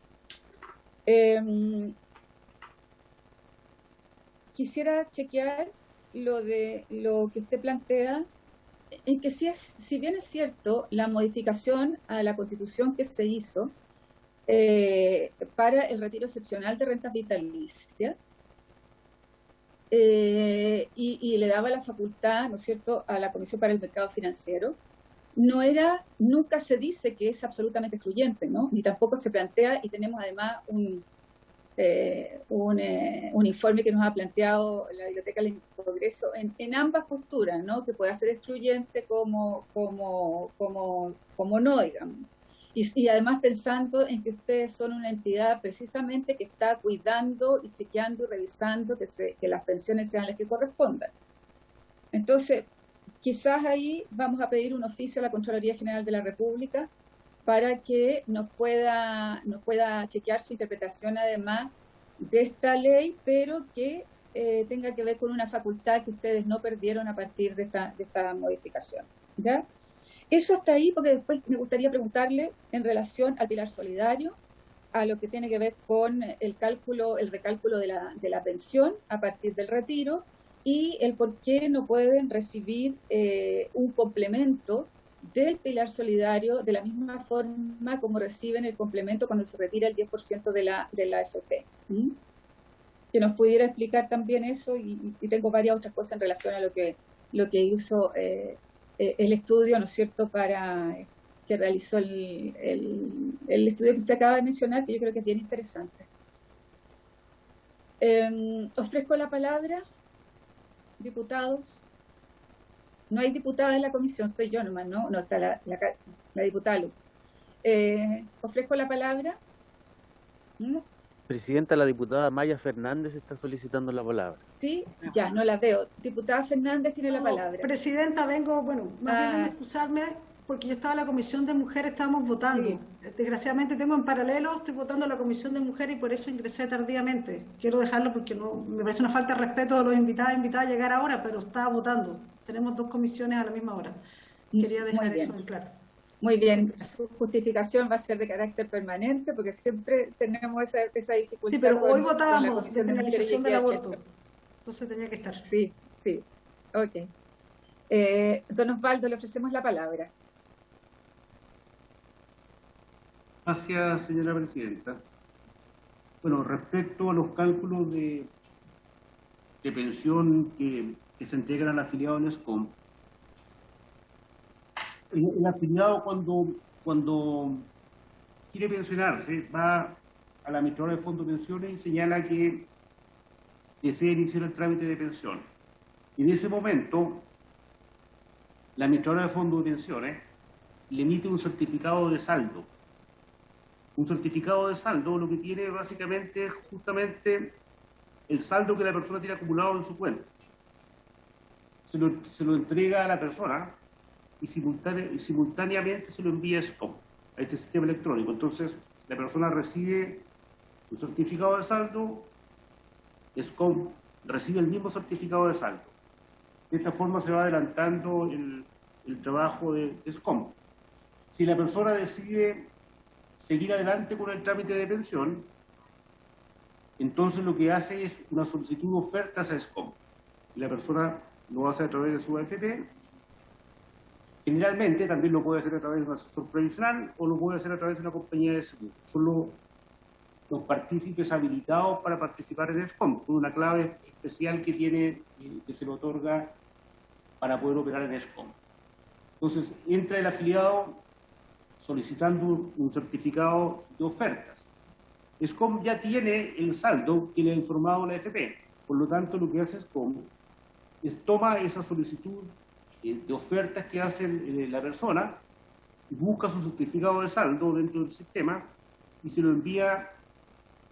Quisiera chequear lo que usted plantea, en que si bien es cierto, la modificación a la Constitución que se hizo para el retiro excepcional de rentas vitalicias, y le daba la facultad, ¿no es cierto?, a la Comisión para el Mercado Financiero, nunca se dice que es absolutamente excluyente, ¿no?, ni tampoco se plantea, y tenemos además un informe que nos ha planteado la Biblioteca del Congreso en ambas posturas, ¿no?, que pueda ser excluyente como no, digamos. Y además pensando en que ustedes son una entidad precisamente que está cuidando y chequeando y revisando que las pensiones sean las que correspondan. Entonces, quizás ahí vamos a pedir un oficio a la Contraloría General de la República para que nos pueda chequear su interpretación además de esta ley, pero que tenga que ver con una facultad que ustedes no perdieron a partir de esta modificación, ¿ya? Eso está ahí, porque después me gustaría preguntarle en relación al pilar solidario, a lo que tiene que ver con el recálculo de la pensión a partir del retiro, y el por qué no pueden recibir un complemento del pilar solidario de la misma forma como reciben el complemento cuando se retira el 10% de la AFP. Que nos pudiera explicar también eso, y tengo varias otras cosas en relación a lo que hizo el estudio, ¿no es cierto?, que realizó el estudio que usted acaba de mencionar, que yo creo que es bien interesante. Ofrezco la palabra, diputados. No hay diputada en la comisión, estoy yo nomás, ¿no? No, está la diputada Luz. Ofrezco la palabra. Presidenta, la diputada Maya Fernández está solicitando la palabra. Sí, ya, no la veo. Diputada Fernández tiene la palabra. Presidenta, más bien excusarme, porque yo estaba en la Comisión de Mujeres, estábamos votando. Sí. Desgraciadamente tengo en paralelo, estoy votando en la Comisión de Mujeres y por eso ingresé tardíamente. Quiero dejarlo porque me parece una falta de respeto a los invitados a llegar ahora, pero estaba votando. Tenemos dos comisiones a la misma hora. Quería dejar eso en claro. Muy bien, su justificación va a ser de carácter permanente, porque siempre tenemos esa dificultad. Sí, pero hoy votábamos de penalización del aborto, entonces tenía que estar. Sí, ok. Don Osvaldo, le ofrecemos la palabra. Gracias, señora presidenta. Bueno, respecto a los cálculos de pensión que se integran al afiliado en ESCOM, el afiliado cuando quiere pensionarse va a la administradora de fondo de pensiones y señala que desea iniciar el trámite de pensión. Y en ese momento, la administradora de fondo de pensiones le emite un certificado de saldo. Un certificado de saldo lo que tiene básicamente es justamente el saldo que la persona tiene acumulado en su cuenta. Se lo entrega a la persona y simultáneamente se lo envía a SCOM, a este sistema electrónico. Entonces, la persona recibe su certificado de saldo, SCOM recibe el mismo certificado de saldo. De esta forma se va adelantando el trabajo de SCOM. Si la persona decide seguir adelante con el trámite de pensión, entonces lo que hace es una solicitud de ofertas a SCOM. Y la persona lo hace a través de su AFP. Generalmente también lo puede hacer a través de un asesor previsional o lo puede hacer a través de una compañía de seguro. Son los partícipes habilitados para participar en SCOM, con una clave especial que tiene, que se le otorga para poder operar en SCOM. Entonces, entra el afiliado solicitando un certificado de ofertas. SCOM ya tiene el saldo que le ha informado la AFP. Por lo tanto, lo que hace SCOM es toma esa solicitud de ofertas que hace la persona, busca su certificado de saldo dentro del sistema y se lo envía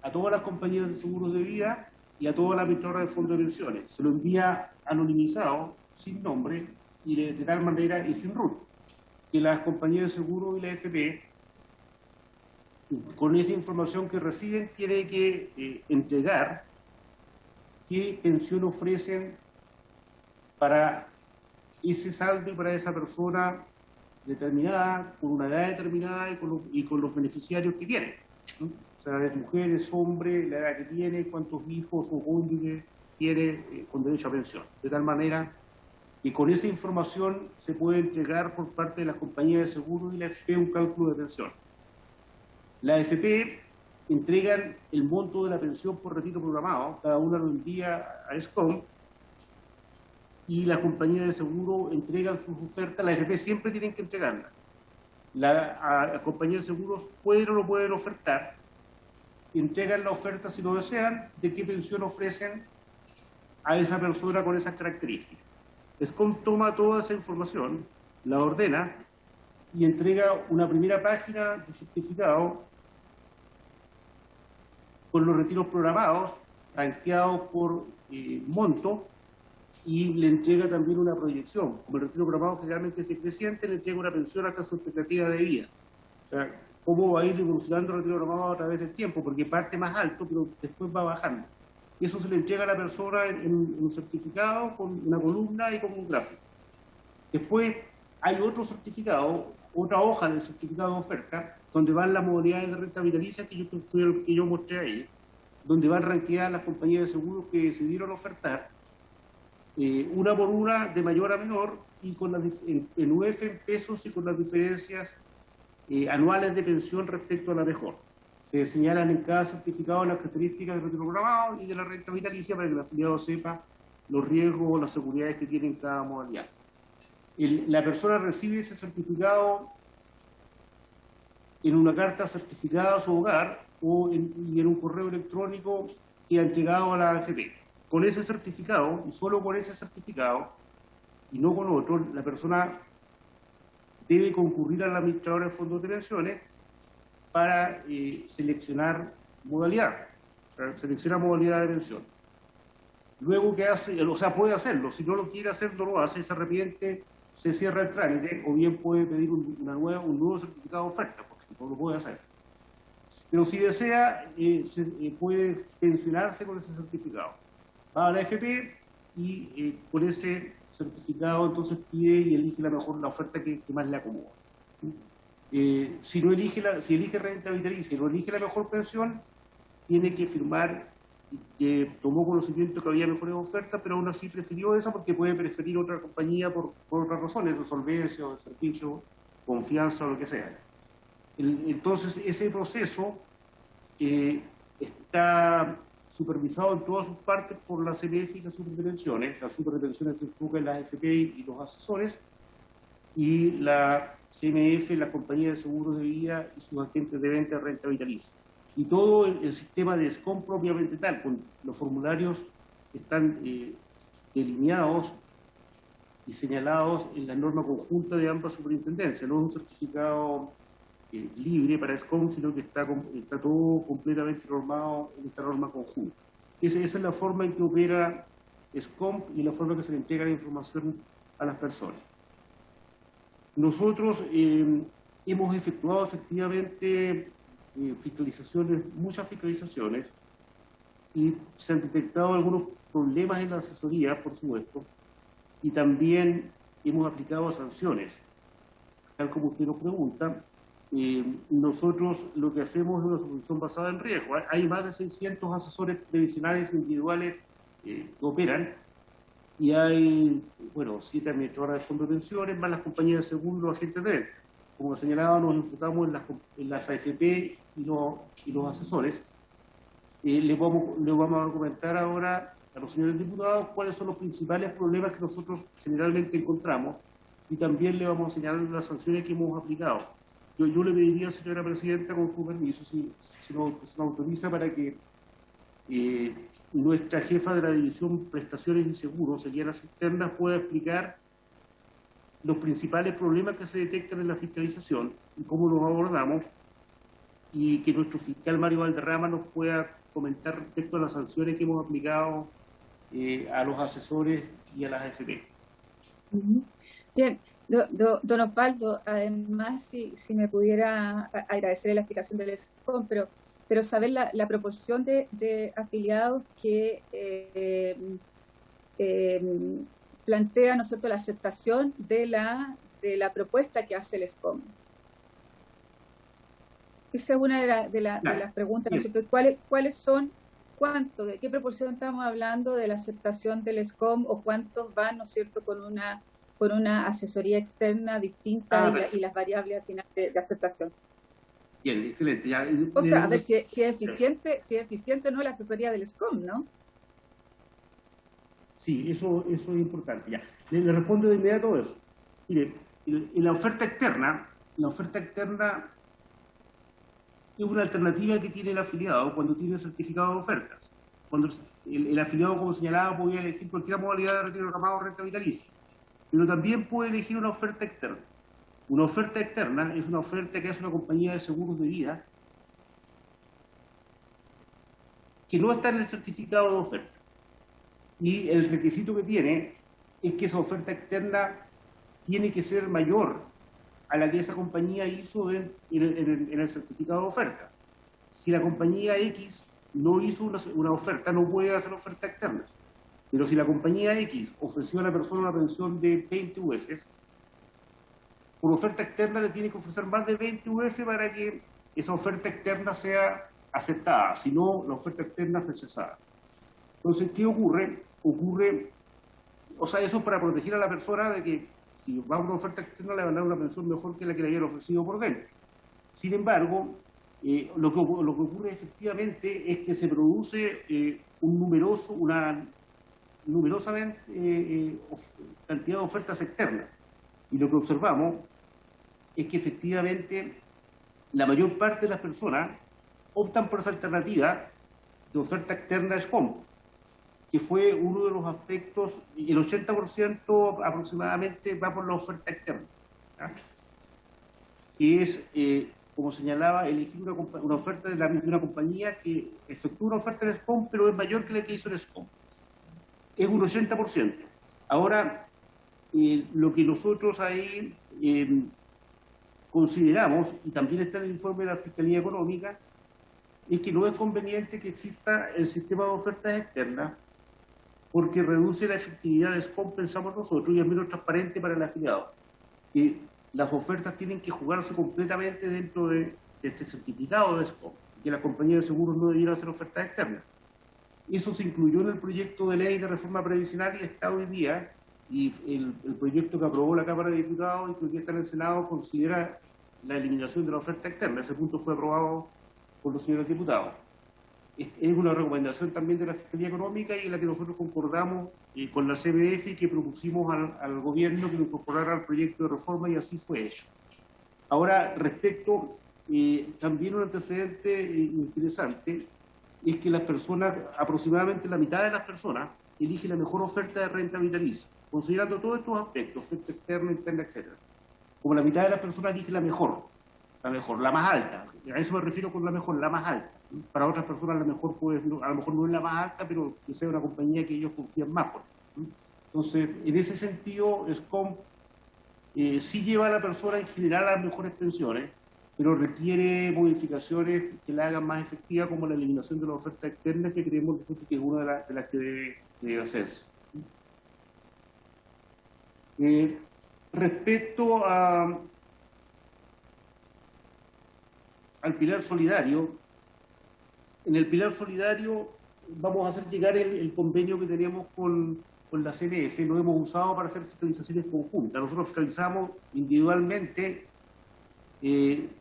a todas las compañías de seguros de vida y a todas las administradoras de fondos de pensiones. Se lo envía anonimizado, sin nombre y de tal manera y sin RUT, que las compañías de seguro y la AFP, con esa información que reciben, tienen que entregar qué pensión ofrecen para ese saldo y para esa persona determinada, con una edad determinada y con los beneficiarios que tiene, ¿no? O sea, es mujer, es hombre, la edad que tiene, cuántos hijos o cónyuges tiene con derecho a pensión. De tal manera que con esa información se puede entregar por parte de las compañías de seguro y la AFP un cálculo de pensión. La AFP entregan el monto de la pensión por retiro programado, cada una lo envía a SCOM, y las compañías de seguro entregan sus ofertas. La AFP siempre tienen que entregarlas. Las compañías de seguros pueden o no pueden ofertar, entregan la oferta si lo desean, de qué pensión ofrecen a esa persona con esas características. SCOM toma toda esa información, la ordena y entrega una primera página de certificado con los retiros programados, rankeados por monto, y le entrega también una proyección. Como el retiro programado generalmente es decreciente, le entrega una pensión hasta su expectativa de vida. O sea, cómo va a ir evolucionando el retiro programado a través del tiempo, porque parte más alto, pero después va bajando. Y eso se le entrega a la persona en un certificado con una columna y con un gráfico. Después hay otro certificado, otra hoja del certificado de oferta, donde van las modalidades de renta vitalicia que yo mostré ahí, donde van rankeadas las compañías de seguros que decidieron ofertar, una por una, de mayor a menor, y con en UF en pesos y con las diferencias anuales de pensión respecto a la mejor. Se señalan en cada certificado las características del retiro programado y de la renta vitalicia para que el afiliado sepa los riesgos o las seguridades que tiene en cada modalidad. La persona recibe ese certificado en una carta certificada a su hogar y en un correo electrónico que ha entregado a la AFP. Con ese certificado, y solo con ese certificado, y no con otro, la persona debe concurrir a la administradora de fondos de pensiones para seleccionar modalidad, selecciona modalidad de pensión. Luego, ¿qué hace? O sea, puede hacerlo. Si no lo quiere hacer, no lo hace, se arrepiente, se cierra el trámite, o bien puede pedir un nuevo certificado de oferta, porque no lo puede hacer. Pero si desea, puede pensionarse con ese certificado. Va a la AFP y con ese certificado entonces pide y elige la oferta que más le acomoda. Si elige renta vitalicia y no elige la mejor pensión, tiene que firmar que tomó conocimiento que había mejores ofertas, pero aún así prefirió esa porque puede preferir otra compañía por otras razones, de solvencia o de servicio, confianza o lo que sea. Entonces, ese proceso está supervisado en todas sus partes por la CMF y las superpensiones. Las superpensiones se enfocan en las AFP y los asesores, y la CMF, la compañía de seguros de vida y sus agentes de venta de renta vitalicia. Y todo el sistema de SCOM propiamente tal, con los formularios que están delineados y señalados en la norma conjunta de ambas superintendencias. No es un certificado libre para SCOM, sino que está todo completamente normado en esta norma conjunta. Esa es la forma en que opera SCOM y la forma en que se le entrega la información a las personas. Nosotros hemos efectuado efectivamente muchas fiscalizaciones, y se han detectado algunos problemas en la asesoría, por supuesto, y también hemos aplicado sanciones. Tal como usted nos pregunta, nosotros lo que hacemos es una supervisión basada en riesgo. Hay más de 600 asesores previsionales individuales que operan, y hay, bueno, 7 administradoras de fondos de pensiones, más las compañías de seguros y los agentes de venta. Como señalaba, nos enfocamos en las AFP y los asesores. Le vamos a comentar ahora a los señores diputados cuáles son los principales problemas que nosotros generalmente encontramos, y también le vamos a señalar las sanciones que hemos aplicado. Yo le pediría, señora presidenta, con su permiso, si nos autoriza, para que nuestra jefa de la División Prestaciones y Seguros, Eliana Cisternas, pueda explicar los principales problemas que se detectan en la fiscalización y cómo los abordamos, y que nuestro fiscal Mario Valderrama nos pueda comentar respecto a las sanciones que hemos aplicado a los asesores y a las AFP. Bien, don Osvaldo, además, si me pudiera agradecer la explicación del SCOM, pero saber la proporción de afiliados que plantea, ¿no es cierto?, la aceptación de la propuesta que hace el SCOM. Esa es una de las preguntas, ¿no es cierto? ¿Cuáles son, de qué proporción estamos hablando de la aceptación del SCOM, o cuántos van, ¿no es cierto?, con una asesoría externa distinta y las variables al final de aceptación? Bien, excelente. O sea, a ver si es eficiente o no la asesoría del SCOM, ¿no? Sí, eso es importante. Ya. Le respondo de inmediato eso. Mire, en la oferta externa es una alternativa que tiene el afiliado cuando tiene certificado de ofertas. Cuando el afiliado, como señalaba, podía elegir cualquier modalidad de retiro reclamado o renta vitalicia, pero también puede elegir una oferta externa. Una oferta externa es una oferta que hace una compañía de seguros de vida que no está en el certificado de oferta. Y el requisito que tiene es que esa oferta externa tiene que ser mayor a la que esa compañía hizo en el certificado de oferta. Si la compañía X no hizo una oferta, no puede hacer oferta externa. Pero si la compañía X ofreció a la persona una pensión de 20 UF, por oferta externa le tiene que ofrecer más de 20 UF para que esa oferta externa sea aceptada. Si no, la oferta externa es rechazada. Entonces, ¿qué ocurre? O sea, eso es para proteger a la persona de que si va a una oferta externa le van a dar una pensión mejor que la que le habían ofrecido por dentro. Sin embargo, lo que ocurre efectivamente es que se produce una numerosa cantidad de ofertas externas. Y lo que observamos es que efectivamente la mayor parte de las personas optan por esa alternativa de oferta externa SCOM, que fue uno de los aspectos, y el 80% aproximadamente va por la oferta externa, ¿ya? Que es, como señalaba, elegir una oferta de una compañía que efectúa una oferta en SCOM, pero es mayor que la que hizo en SCOM. Es un 80%. Ahora, lo que nosotros ahí consideramos, y también está en el informe de la Fiscalía Económica, es que no es conveniente que exista el sistema de ofertas externas, porque reduce la efectividad de SCOM, pensamos nosotros, y es menos transparente para el afiliado. Las ofertas tienen que jugarse completamente dentro de este certificado de SCOM, que las compañías de seguros no debieran hacer ofertas externas. Eso se incluyó en el proyecto de ley de reforma previsional y está hoy día, y el proyecto que aprobó la Cámara de Diputados y que hoy día está en el Senado considera la eliminación de la oferta externa. Ese punto fue aprobado por los señores diputados. Es una recomendación también de la Fiscalía Económica y en la que nosotros concordamos con la CBF y que propusimos al gobierno que lo incorporara al proyecto de reforma, y así fue hecho. Ahora, respecto, también un antecedente interesante es que las personas, aproximadamente la mitad de las personas, elige la mejor oferta de renta vitalicia, considerando todos estos aspectos, oferta externa, interna, etc. Como la mitad de las personas elige la mejor, la más alta. A eso me refiero con la mejor, la más alta. Para otras personas a lo mejor no es la más alta, pero que sea una compañía que ellos confían más. Entonces, en ese sentido, SCOM sí lleva a la persona en general a las mejores pensiones, pero requiere modificaciones que la hagan más efectiva, como la eliminación de la oferta externa, que creemos que es una de las que debe hacerse. Respecto al pilar solidario, en el pilar solidario vamos a hacer llegar el convenio que tenemos con la CNF, lo hemos usado para hacer fiscalizaciones conjuntas. Nosotros fiscalizamos individualmente,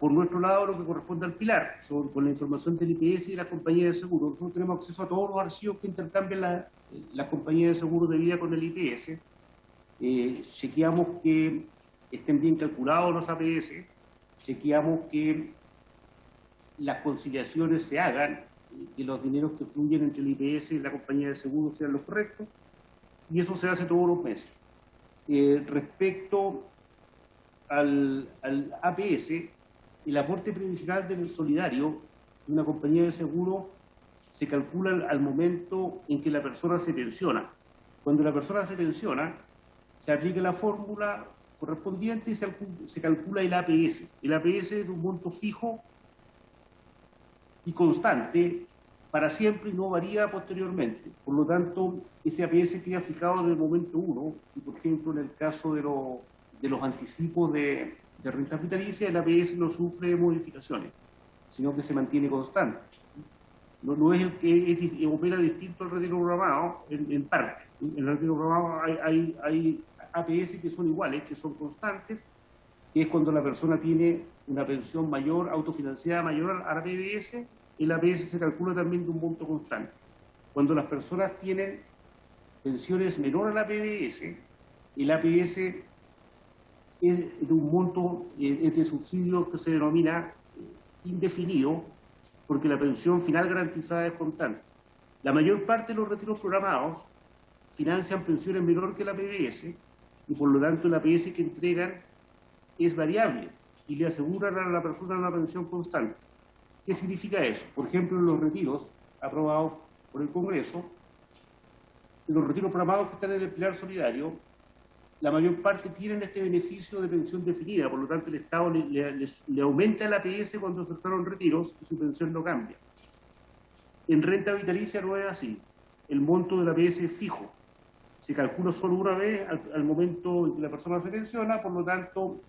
por nuestro lado, lo que corresponde al pilar, con la información del IPS y de las compañías de seguro. Nosotros tenemos acceso a todos los archivos que intercambian las compañías de seguro de vida con el IPS. Chequeamos que estén bien calculados los APS, chequeamos que las conciliaciones se hagan, que los dineros que fluyen entre el IPS y la compañía de seguro sean los correctos, y eso se hace todos los meses. Respecto al APS, el aporte previsional del solidario de una compañía de seguro se calcula al momento en que la persona se pensiona. Cuando la persona se pensiona, se aplica la fórmula correspondiente y se calcula el APS. El APS es de un monto fijo y constante para siempre y no varía posteriormente. Por lo tanto, ese APS queda fijado desde el momento 1, y por ejemplo, en el caso de los anticipos de renta vitalicia, el APS no sufre modificaciones, sino que se mantiene constante. No es el que opera distinto al retiro programado en parte. En el retiro programado hay APS que son iguales, que son constantes, que es cuando la persona tiene una pensión mayor, autofinanciada mayor a la PBS, el APS se calcula también de un monto constante. Cuando las personas tienen pensiones menor a la PBS, el APS es de un monto, es de subsidio que se denomina indefinido, porque la pensión final garantizada es constante. La mayor parte de los retiros programados financian pensiones menor que la PBS, y por lo tanto el APS que entregan es variable y le aseguran a la persona una pensión constante. ¿Qué significa eso? Por ejemplo, en los retiros aprobados por el Congreso, en los retiros programados que están en el pilar solidario, la mayor parte tienen este beneficio de pensión definida, por lo tanto el Estado le aumenta el APS cuando efectuaron retiros y su pensión no cambia. En renta vitalicia no es así. El monto del APS es fijo. Se calcula solo una vez al momento en que la persona se pensiona, por lo tanto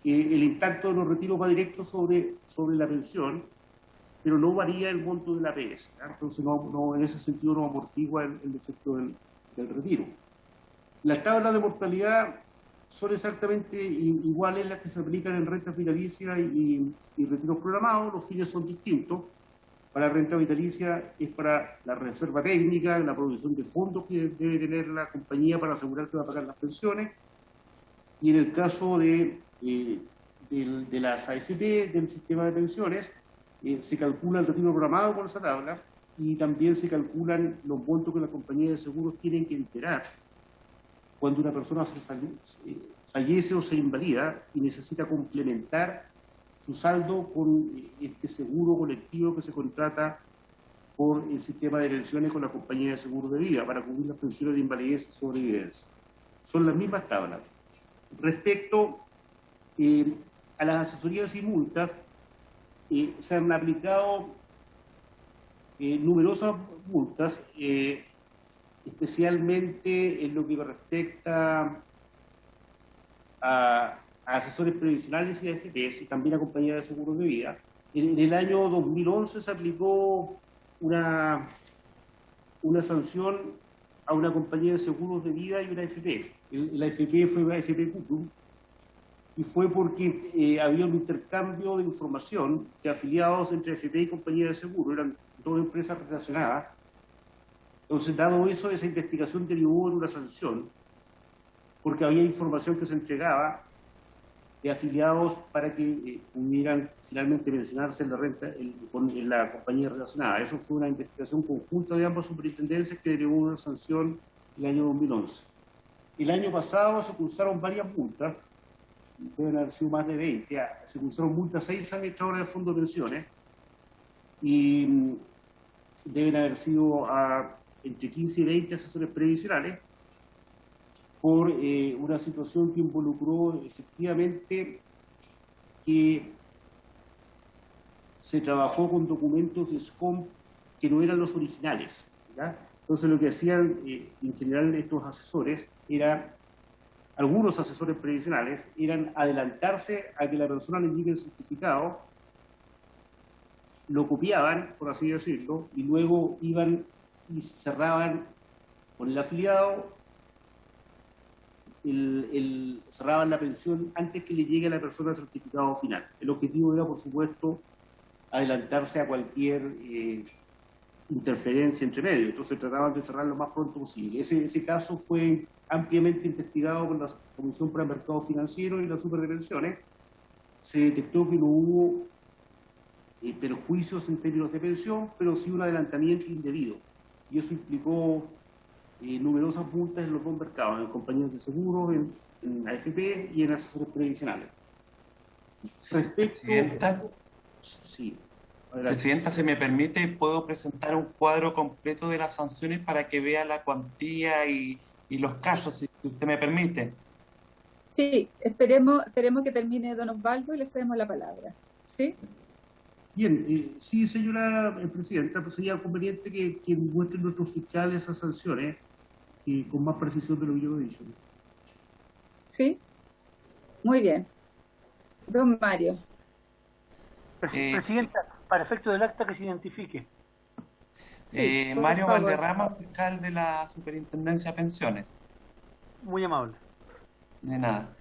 el impacto de los retiros va directo sobre la pensión, pero no varía el monto del APS. Entonces en ese sentido no amortigua el efecto del retiro. Las tablas de mortalidad son exactamente iguales las que se aplican en renta vitalicia y retiros programados. Los fines son distintos. Para la renta vitalicia es para la reserva técnica, la provisión de fondos que debe tener la compañía para asegurar que va a pagar las pensiones. Y en el caso de las AFP, del sistema de pensiones, se calcula el retiro programado por esa tabla y también se calculan los montos que las compañías de seguros tienen que enterar cuando una persona fallece o se invalida y necesita complementar su saldo con este seguro colectivo que se contrata por el sistema de pensiones con la compañía de seguro de vida para cubrir las pensiones de invalidez y sobrevivencia. Son las mismas tablas. Respecto a las asesorías y multas, se han aplicado numerosas multas, especialmente en lo que respecta a asesores previsionales y AFPs y también a compañías de seguros de vida. En el año 2011 se aplicó una sanción a una compañía de seguros de vida y una AFP. La AFP fue una AFP Cutum, y fue porque había un intercambio de información de afiliados entre AFP y compañía de seguro, eran dos empresas relacionadas. Entonces, dado eso, esa investigación derivó en una sanción, porque había información que se entregaba de afiliados para que pudieran finalmente mencionarse en la renta en la compañía relacionada. Eso fue una investigación conjunta de ambas superintendencias que derivó una sanción el año 2011. El año pasado se cursaron varias multas, deben haber sido más de 20, se cursaron multas a 6 administradores de fondos de pensiones y deben haber sido entre 15 y 20 asesores previsionales por una situación que involucró efectivamente que se trabajó con documentos de SCOMP que no eran los originales, ¿ya? Entonces lo que hacían en general estos asesores algunos asesores previsionales, eran adelantarse a que la persona le llegue el certificado, lo copiaban, por así decirlo, y luego iban y cerraban con el afiliado, cerraban la pensión antes que le llegue a la persona el certificado final. El objetivo era, por supuesto, adelantarse a cualquier interferencia entre medio. Entonces trataban de cerrar lo más pronto posible. Ese caso fue ampliamente investigado por la Comisión para el Mercado Financiero y la Super de Pensiones. Se detectó que no hubo perjuicios en términos de pensión, pero sí un adelantamiento indebido. Y eso implicó numerosas multas en los dos mercados, en compañías de seguros, en AFP y en asesores previsionales. Presidenta, Sí. Presidenta, si me permite, puedo presentar un cuadro completo de las sanciones para que vea la cuantía y los casos, si usted me permite. Sí, esperemos que termine don Osvaldo y le cedemos la palabra. ¿Sí? Bien, sí, señora presidenta, pues sería conveniente que muestren nuestros fiscales esas sanciones con más precisión de lo que yo he dicho. ¿Sí? Muy bien. Don Mario. Presidenta, para efecto del acta que se identifique. Sí, por Mario favor. Valderrama, fiscal de la Superintendencia de Pensiones. Muy amable. De nada.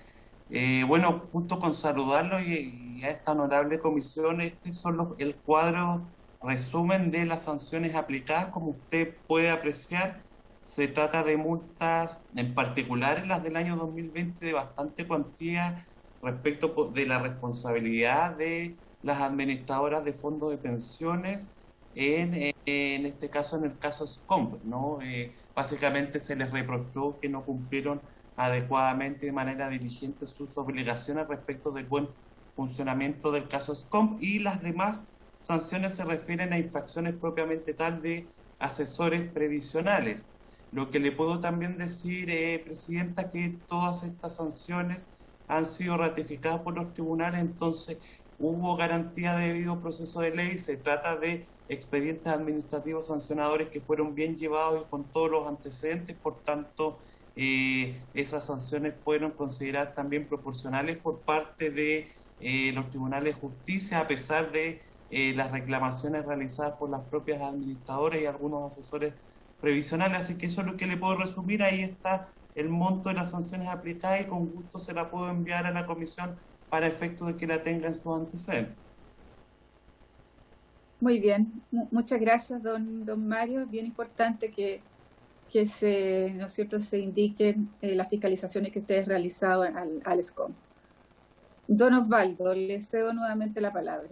Bueno, junto con saludarlo y a esta honorable comisión, el cuadro resumen de las sanciones aplicadas. Como usted puede apreciar, se trata de multas, en particular las del año 2020, de bastante cuantía respecto de la responsabilidad de las administradoras de fondos de pensiones, en este caso, en el caso SCOMP, ¿no? Básicamente se les reprochó que no cumplieron adecuadamente de manera diligente sus obligaciones respecto del buen funcionamiento del caso SCOMP, y las demás sanciones se refieren a infracciones propiamente tal de asesores previsionales. Lo que le puedo también decir, Presidenta, que todas estas sanciones han sido ratificadas por los tribunales, entonces hubo garantía de debido proceso de ley. Se trata de expedientes administrativos sancionadores que fueron bien llevados y con todos los antecedentes, por tanto esas sanciones fueron consideradas también proporcionales por parte de los tribunales de justicia, a pesar de las reclamaciones realizadas por las propias administradoras y algunos asesores previsionales. Así que eso es lo que le puedo resumir. Ahí está el monto de las sanciones aplicadas y con gusto se la puedo enviar a la comisión para efecto de que la tenga en sus antecedentes. Muy bien. Muchas gracias, don Mario. Es bien importante que se, ¿no es cierto?, se indiquen las fiscalizaciones que ustedes realizaron al SCOM. Don Osvaldo, le cedo nuevamente la palabra.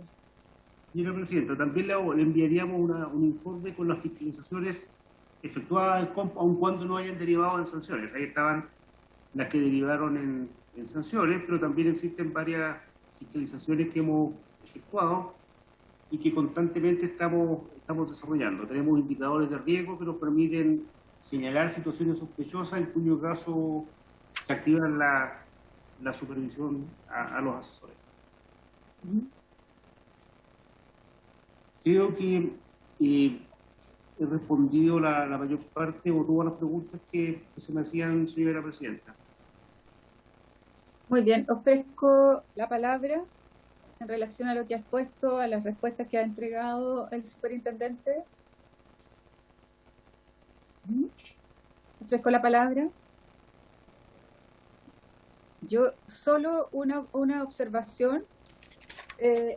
Señora Presidenta, también le enviaríamos un informe con las fiscalizaciones efectuadas al COMP, aun cuando no hayan derivado en sanciones. Ahí estaban las que derivaron en sanciones, pero también existen varias fiscalizaciones que hemos efectuado y que constantemente estamos desarrollando. Tenemos indicadores de riesgo que nos permiten señalar situaciones sospechosas, en cuyo caso se activa la supervisión a los asesores. Creo que he respondido la mayor parte o todas las preguntas que se me hacían, señora Presidenta. Muy bien, ofrezco la palabra en relación a lo que ha expuesto, a las respuestas que ha entregado el superintendente. Ofrezco la palabra. Yo solo una observación.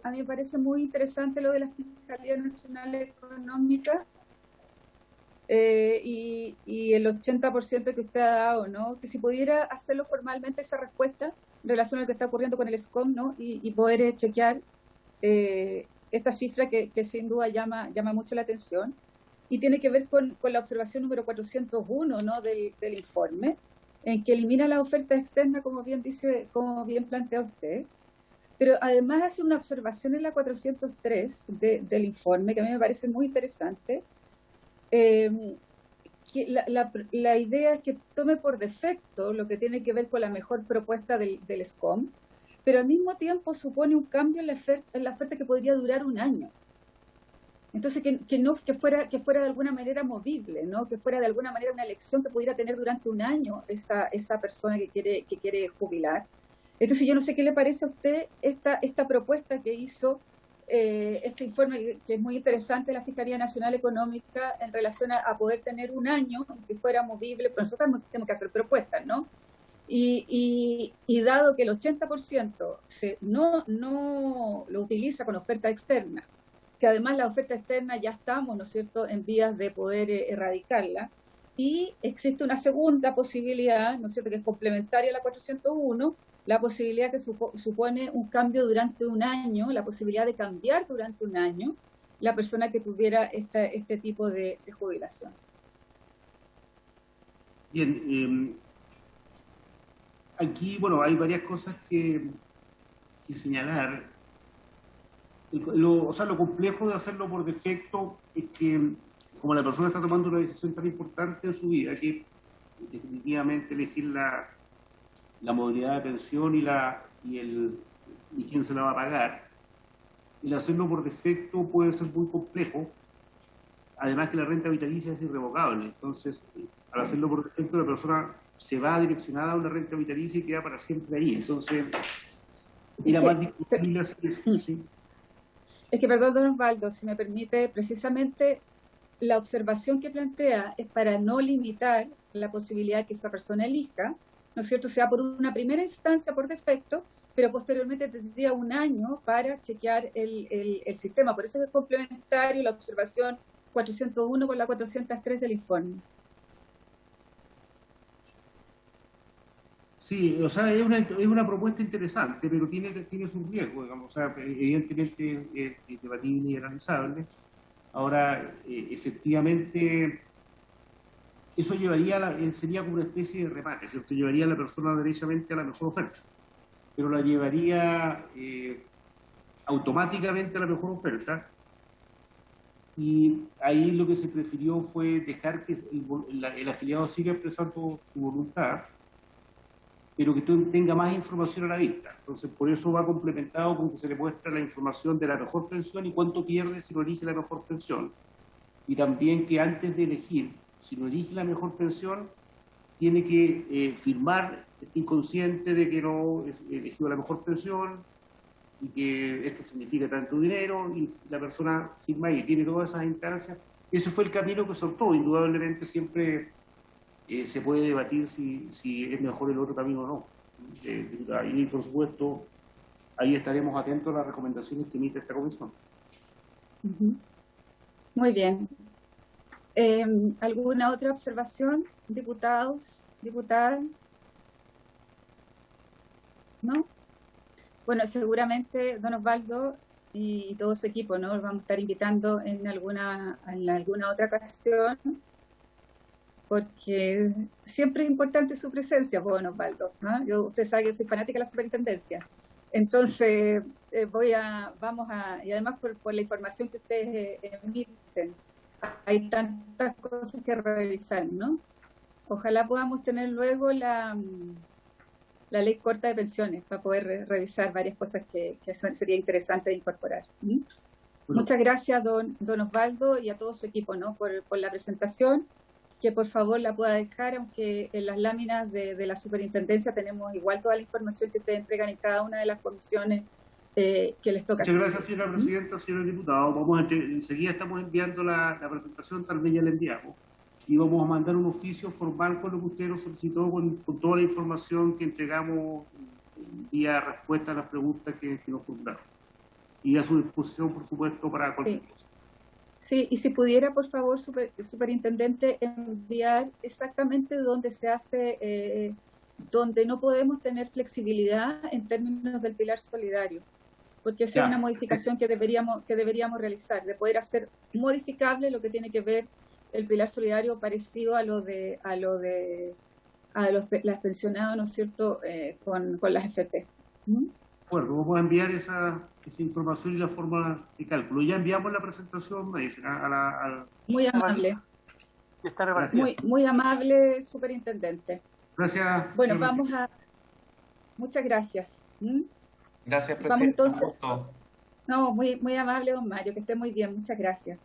A mí me parece muy interesante lo de la Fiscalía Nacional Económica y el 80% que usted ha dado, ¿no? Que si pudiera hacerlo formalmente esa respuesta en relación a lo que está ocurriendo con el SCOM, ¿no? Y poder chequear esta cifra que sin duda llama mucho la atención, y tiene que ver con la observación número 401, ¿no? del informe, en que elimina la oferta externa, como bien plantea usted, pero además hace una observación en la 403 del informe, que a mí me parece muy interesante, que la idea es que tome por defecto lo que tiene que ver con la mejor propuesta del SCOM, pero al mismo tiempo supone un cambio en la oferta que podría durar un año. Entonces, que fuera de alguna manera movible, ¿no? Que fuera de alguna manera una elección que pudiera tener durante un año esa persona que quiere jubilar. Entonces, yo no sé qué le parece a usted esta propuesta que hizo este informe, que es muy interesante, la Fiscalía Nacional Económica, en relación a poder tener un año que fuera movible, pero nosotros tenemos que hacer propuestas, ¿no? Y dado que el 80% no lo utiliza con oferta externa, que además la oferta externa ya estamos, ¿no es cierto?, en vías de poder erradicarla, y existe una segunda posibilidad, ¿no es cierto?, que es complementaria a la 401, la posibilidad que supone un cambio durante un año, la posibilidad de cambiar durante un año la persona que tuviera este tipo de jubilación. Bien, aquí, bueno, hay varias cosas que señalar. Lo complejo de hacerlo por defecto es que, como la persona está tomando una decisión tan importante en su vida, que definitivamente elegir la modalidad de pensión y quién se la va a pagar, el hacerlo por defecto puede ser muy complejo, además que la renta vitalicia es irrevocable. Entonces, al hacerlo por defecto, la persona se va direccionada a una renta vitalicia y queda para siempre ahí. Entonces, era más difícil hacer eso. ¿Sí? Es que, perdón, don Osvaldo, si me permite, precisamente la observación que plantea es para no limitar la posibilidad que esta persona elija, ¿no es cierto?, sea por una primera instancia por defecto, pero posteriormente tendría un año para chequear el sistema. Por eso es complementario la observación 401 con la 403 del informe. Sí, o sea, es una propuesta interesante, pero tiene sus riesgos, digamos. O sea, evidentemente es debatible y analizable. Ahora, efectivamente, eso sería como una especie de remate, ¿cierto? Llevaría a la persona derechamente a la mejor oferta, pero la llevaría automáticamente a la mejor oferta, y ahí lo que se prefirió fue dejar que el afiliado siga expresando su voluntad, pero que tenga más información a la vista. Entonces, por eso va complementado con que se le muestra la información de la mejor pensión y cuánto pierde si no elige la mejor pensión. Y también que antes de elegir, si no elige la mejor pensión, tiene que firmar, inconsciente de que no eligió la mejor pensión y que esto significa tanto dinero, y la persona firma y tiene todas esas instancias. Ese fue el camino que soltó. Indudablemente siempre se puede debatir si es mejor el otro camino o no. Y por supuesto, ahí estaremos atentos a las recomendaciones que emite esta comisión. Muy bien. ¿Alguna otra observación, diputados, diputadas? ¿No? Bueno, seguramente don Osvaldo y todo su equipo, ¿no?, los vamos a estar invitando en alguna otra ocasión, porque siempre es importante su presencia, don Osvaldo, ¿no? Usted sabe que yo soy fanática de la superintendencia. Entonces, y además por la información que ustedes emiten, hay tantas cosas que revisar, ¿no? Ojalá podamos tener luego la ley corta de pensiones para poder revisar varias cosas que sería interesante de incorporar. Bueno. Muchas gracias, don Osvaldo, y a todo su equipo, ¿no?, por la presentación, que por favor la pueda dejar, aunque en las láminas de la superintendencia tenemos igual toda la información que ustedes entregan en cada una de las comisiones que les toca. Muchas gracias, señora presidenta, señores diputados. Enseguida estamos enviando la presentación, tal vez ya la enviamos, y vamos a mandar un oficio formal con lo que usted nos solicitó, con toda la información que entregamos vía respuesta a las preguntas que nos formularon. Y a su disposición, por supuesto, para cualquier cosa. Sí, y si pudiera, por favor, superintendente, enviar exactamente dónde se hace donde no podemos tener flexibilidad en términos del pilar solidario, porque esa es una modificación que deberíamos realizar, de poder hacer modificable lo que tiene que ver el pilar solidario parecido a los las pensionados, ¿no es cierto?, con las FP. Bueno, vamos a enviar esa información y la forma de cálculo. Ya enviamos la presentación, me dicen, Muy amable. Muy amable, superintendente. Gracias. Bueno, vamos a... Muchas gracias. Gracias, presidente. Vamos entonces... Gusto. No, muy amable, don Mario, que esté muy bien. Muchas gracias.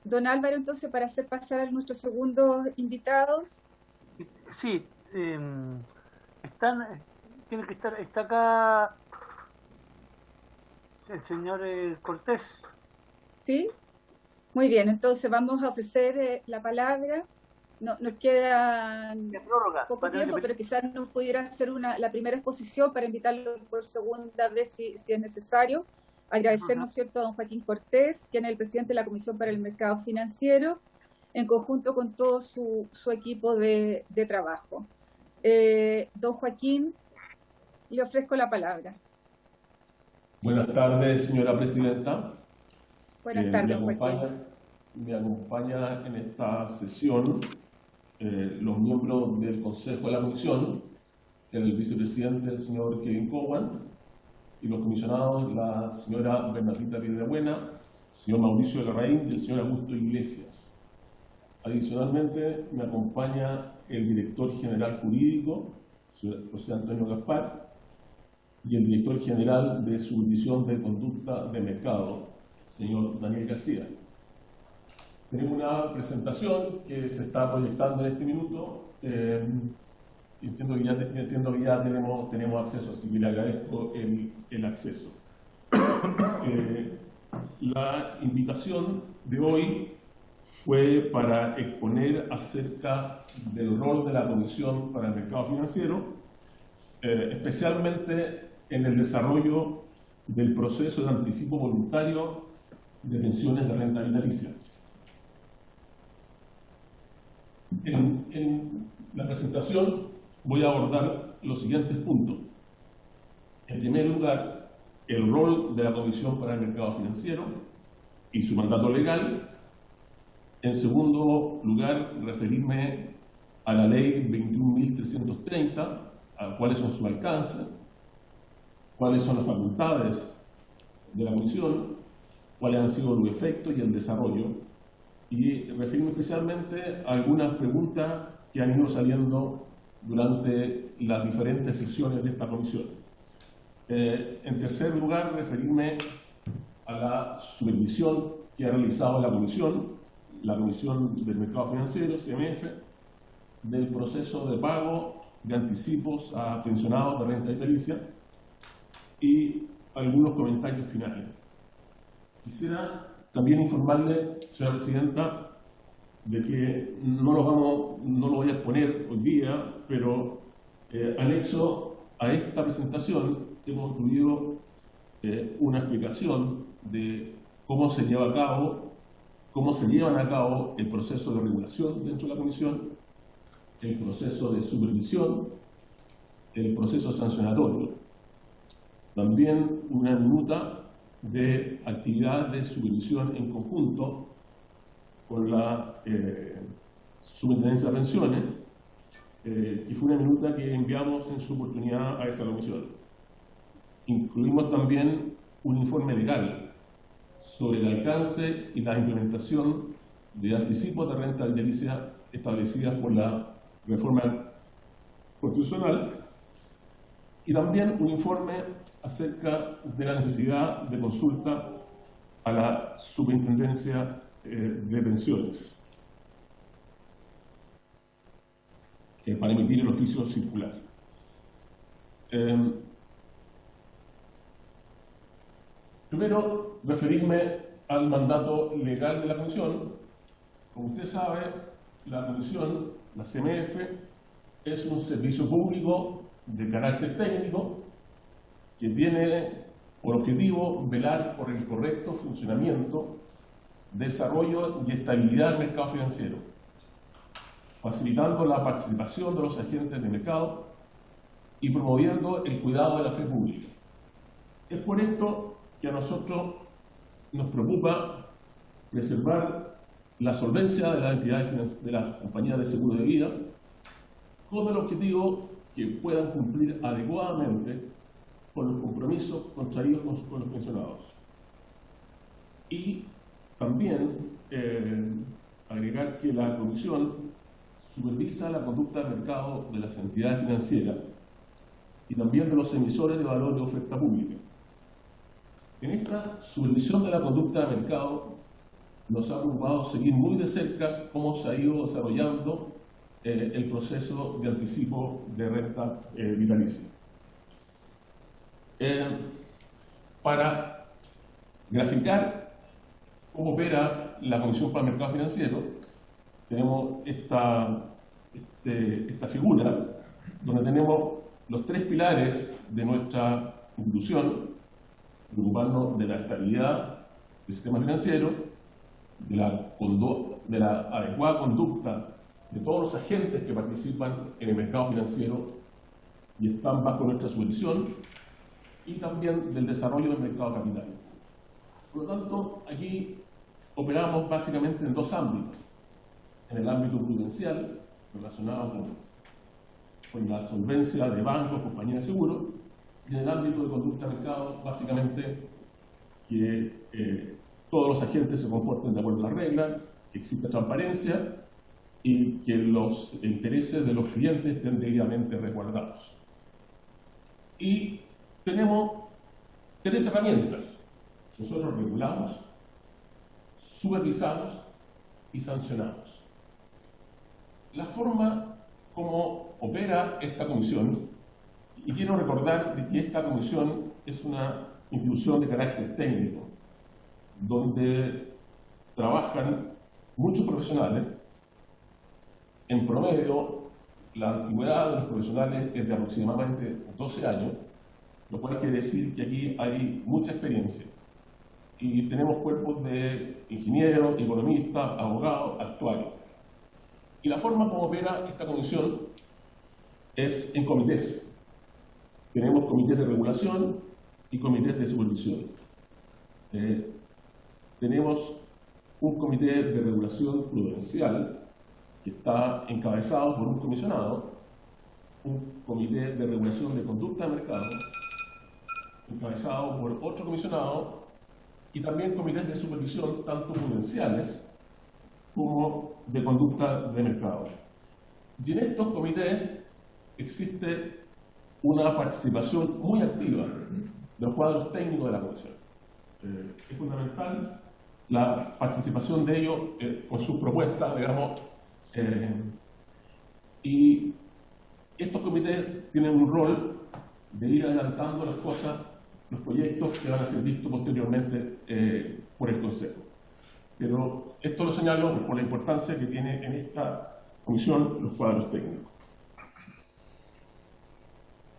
Don Álvaro, entonces, para hacer pasar a nuestros segundos invitados. Sí, está acá el señor Cortés. Sí, muy bien, entonces vamos a ofrecer la palabra. Nos queda poco tiempo, pero quizás nos pudiera hacer la primera exposición para invitarlo por segunda vez si es necesario. Agradecer, ¿no es cierto?, a don Joaquín Cortés, quien es el presidente de la Comisión para el Mercado Financiero, en conjunto con todo su equipo de trabajo. Don Joaquín, le ofrezco la palabra. Buenas tardes, señora presidenta. Buenas tardes, Joaquín. Me acompaña en esta sesión los miembros del Consejo de la Comisión, el vicepresidente, el señor Kevin Cowan, y los comisionados, la señora Bernardita Piedrabuena, el señor Mauricio Larraín y el señor Augusto Iglesias. Adicionalmente, me acompaña el director general jurídico, José Antonio Gaspar, y el director general de Supervisión de Conducta de Mercado, señor Daniel García. Tenemos una presentación que se está proyectando en este minuto. Entiendo que ya tenemos acceso, así que le agradezco el acceso. La invitación de hoy fue para exponer acerca del rol de la Comisión para el Mercado Financiero, especialmente en el desarrollo del proceso de anticipo voluntario de pensiones de renta vitalicia. En la presentación voy a abordar los siguientes puntos. En primer lugar, el rol de la Comisión para el Mercado Financiero y su mandato legal. En segundo lugar, referirme a la ley 21.330, a cuáles son sus alcances, cuáles son las facultades de la Comisión, cuáles han sido los efectos y el desarrollo, y referirme especialmente a algunas preguntas que han ido saliendo durante las diferentes sesiones de esta comisión. En tercer lugar, referirme a la supervisión que ha realizado la Comisión del Mercado Financiero, CMF, del proceso de pago de anticipos a pensionados de renta vitalicia y algunos comentarios finales. Quisiera también informarle, señora presidenta, de que no lo voy a exponer hoy día, pero anexo a esta presentación hemos incluido una explicación de cómo se llevan a cabo el proceso de regulación dentro de la Comisión, el proceso de supervisión, el proceso sancionatorio. También una minuta de actividad de supervisión en conjunto con la Superintendencia de Pensiones, y fue una minuta que enviamos en su oportunidad a esa comisión. Incluimos también un informe legal sobre el alcance y la implementación de anticipos de renta vitalicia establecidas por la reforma constitucional, y también un informe acerca de la necesidad de consulta a la Superintendencia de Pensiones para emitir el oficio circular. Primero, referirme al mandato legal de la Comisión. Como usted sabe, la Comisión, la CMF, es un servicio público de carácter técnico que tiene por objetivo velar por el correcto funcionamiento, desarrollo y estabilidad del mercado financiero, facilitando la participación de los agentes de mercado y promoviendo el cuidado de la fe pública. Es por esto que a nosotros nos preocupa preservar la solvencia de las entidades de las compañías de seguro de vida con el objetivo que puedan cumplir adecuadamente con los compromisos contraídos con los pensionados. Y también agregar que la Comisión supervisa la conducta de mercado de las entidades financieras y también de los emisores de valor de oferta pública. En esta supervisión de la conducta de mercado nos ha preocupado seguir muy de cerca cómo se ha ido desarrollando el proceso de anticipo de renta vitalicia. Para graficar cómo opera la Comisión para el Mercado Financiero, tenemos esta figura donde tenemos los tres pilares de nuestra institución: preocuparnos de la estabilidad del sistema financiero, de la adecuada conducta de todos los agentes que participan en el mercado financiero y están bajo nuestra supervisión, y también del desarrollo del mercado de capital. Por lo tanto, aquí operamos básicamente en dos ámbitos: en el ámbito prudencial, relacionado con la solvencia de bancos, compañías de seguros, y en el ámbito de conducta de mercado, básicamente que todos los agentes se comporten de acuerdo a las reglas, que exista transparencia y que los intereses de los clientes estén debidamente resguardados. Y tenemos tres herramientas. Nosotros regulamos, supervisamos y sancionamos. La forma como opera esta comisión, y quiero recordar de que esta comisión es una institución de carácter técnico, donde trabajan muchos profesionales. En promedio, la antigüedad de los profesionales es de aproximadamente 12 años, lo cual quiere decir que aquí hay mucha experiencia. Y tenemos cuerpos de ingenieros, economistas, abogados, actuarios. Y la forma como opera esta comisión es en comités. Tenemos comités de regulación y comités de supervisión. Tenemos un comité de regulación prudencial que está encabezado por un comisionado, un comité de regulación de conducta de mercado encabezado por otro comisionado, y también comités de supervisión tanto prudenciales como de conducta de mercado. Y en estos comités existe una participación muy activa de los cuadros técnicos de la comisión. Es fundamental la participación de ellos con sus propuestas, digamos, y estos comités tienen un rol de ir adelantando las cosas, los proyectos que van a ser vistos posteriormente por el Consejo. Pero esto lo señalo por la importancia que tiene en esta comisión los cuadros técnicos.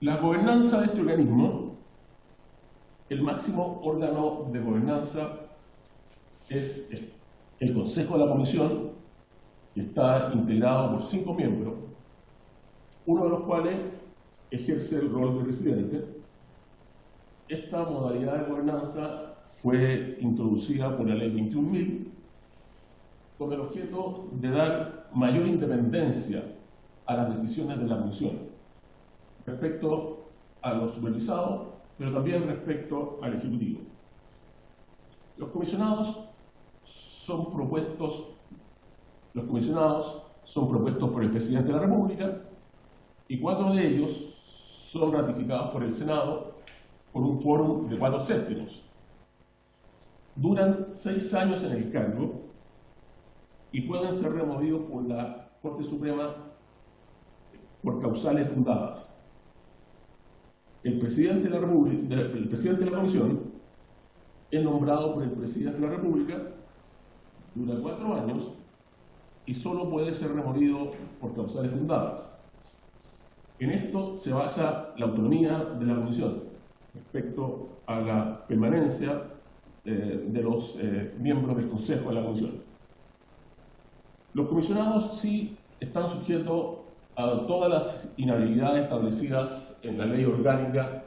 La gobernanza de este organismo, el máximo órgano de gobernanza es el Consejo de la Comisión, que está integrado por 5 miembros, uno de los cuales ejerce el rol de presidente. Esta modalidad de gobernanza fue introducida por la Ley 21.000 con el objeto de dar mayor independencia a las decisiones de la Comisión respecto a los supervisados, pero también respecto al Ejecutivo. Los comisionados son propuestos por el Presidente de la República, y 4 de ellos son ratificados por el Senado por un quórum de 4/7. Duran 6 años en el cargo y pueden ser removidos por la Corte Suprema por causales fundadas. El presidente de la Comisión es nombrado por el Presidente de la República, dura 4 años y solo puede ser removido por causales fundadas. En esto se basa la autonomía de la Comisión respecto a la permanencia de los miembros del Consejo de la Comisión. Los comisionados sí están sujetos a todas las inhabilidades establecidas en la Ley Orgánica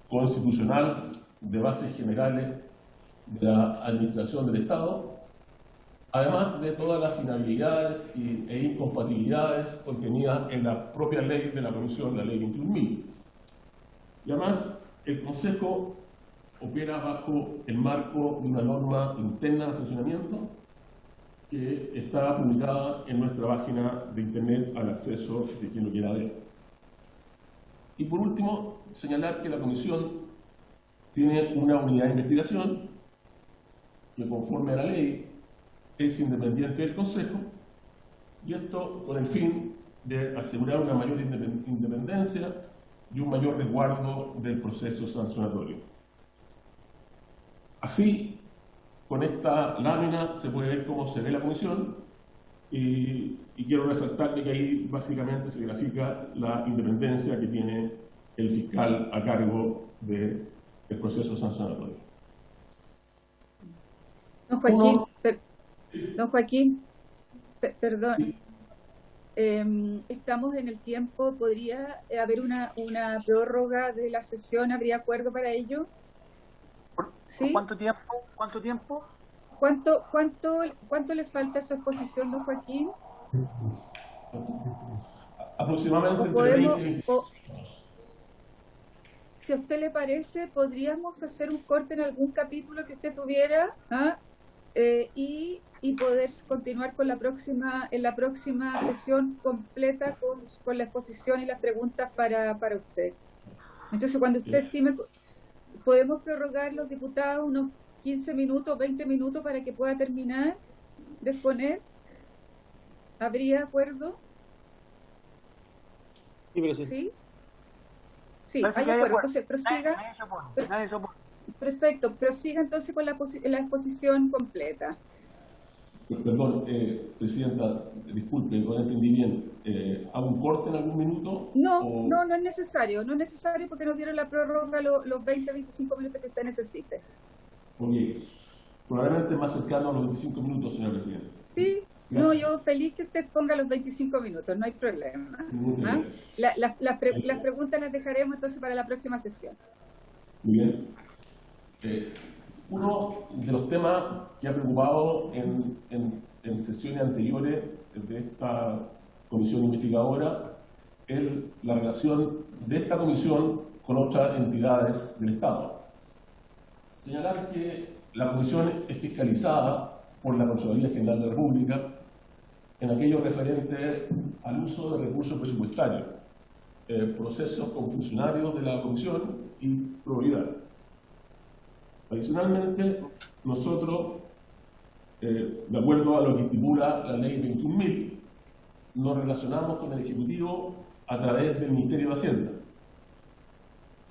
Constitucional de Bases Generales de la Administración del Estado, además de todas las inhabilidades e incompatibilidades contenidas en la propia ley de la Comisión, la Ley 21.000. Y además, el Consejo opera bajo el marco de una norma interna de funcionamiento que está publicada en nuestra página de internet al acceso de quien lo quiera ver. Y por último, señalar que la Comisión tiene una unidad de investigación que, conforme a la ley, es independiente del Consejo, y esto con el fin de asegurar una mayor independencia y un mayor resguardo del proceso sancionatorio. Así, con esta lámina se puede ver cómo se ve la Comisión, y quiero resaltar que ahí básicamente se grafica la independencia que tiene el fiscal a cargo del proceso sancionatorio. Don Joaquín, perdón, estamos en el tiempo, ¿podría haber una prórroga de la sesión? ¿Habría acuerdo para ello? ¿Sí? ¿Cuánto tiempo? ¿Cuánto tiempo? ¿Cuánto le falta a su exposición, don Joaquín? Aproximadamente entre 20 y 25 minutos. Si a usted le parece, podríamos hacer un corte en algún capítulo que usted tuviera, y poder continuar con en la próxima sesión completa con la exposición y las preguntas para usted. Entonces, cuando usted estime, podemos prorrogar los diputados unos 15 minutos, 20 minutos para que pueda terminar de exponer. ¿Habría acuerdo? Sí, pero sí. ¿Sí? Sí, hay acuerdo. Entonces, prosiga. Nadie se opone. Perfecto, prosiga entonces con la exposición completa. Perdón, Presidenta, disculpe, no entendí bien. ¿Hago un corte en algún minuto? No es necesario. No es necesario porque nos dieron la prórroga los 20-25 minutos que usted necesite. Ok. Probablemente más cercano a los 25 minutos, señor Presidente. Sí. Gracias. No, yo feliz que usted ponga los 25 minutos, no hay problema. Las preguntas las dejaremos entonces para la próxima sesión. Muy bien. Uno de los temas que ha preocupado en sesiones anteriores de esta comisión investigadora es la relación de esta comisión con otras entidades del Estado. Señalar que la comisión es fiscalizada por la Contraloría General de la República en aquello referente al uso de recursos presupuestarios, procesos con funcionarios de la comisión y probidad. Adicionalmente, nosotros, de acuerdo a lo que estipula la ley 21.000, nos relacionamos con el Ejecutivo a través del Ministerio de Hacienda.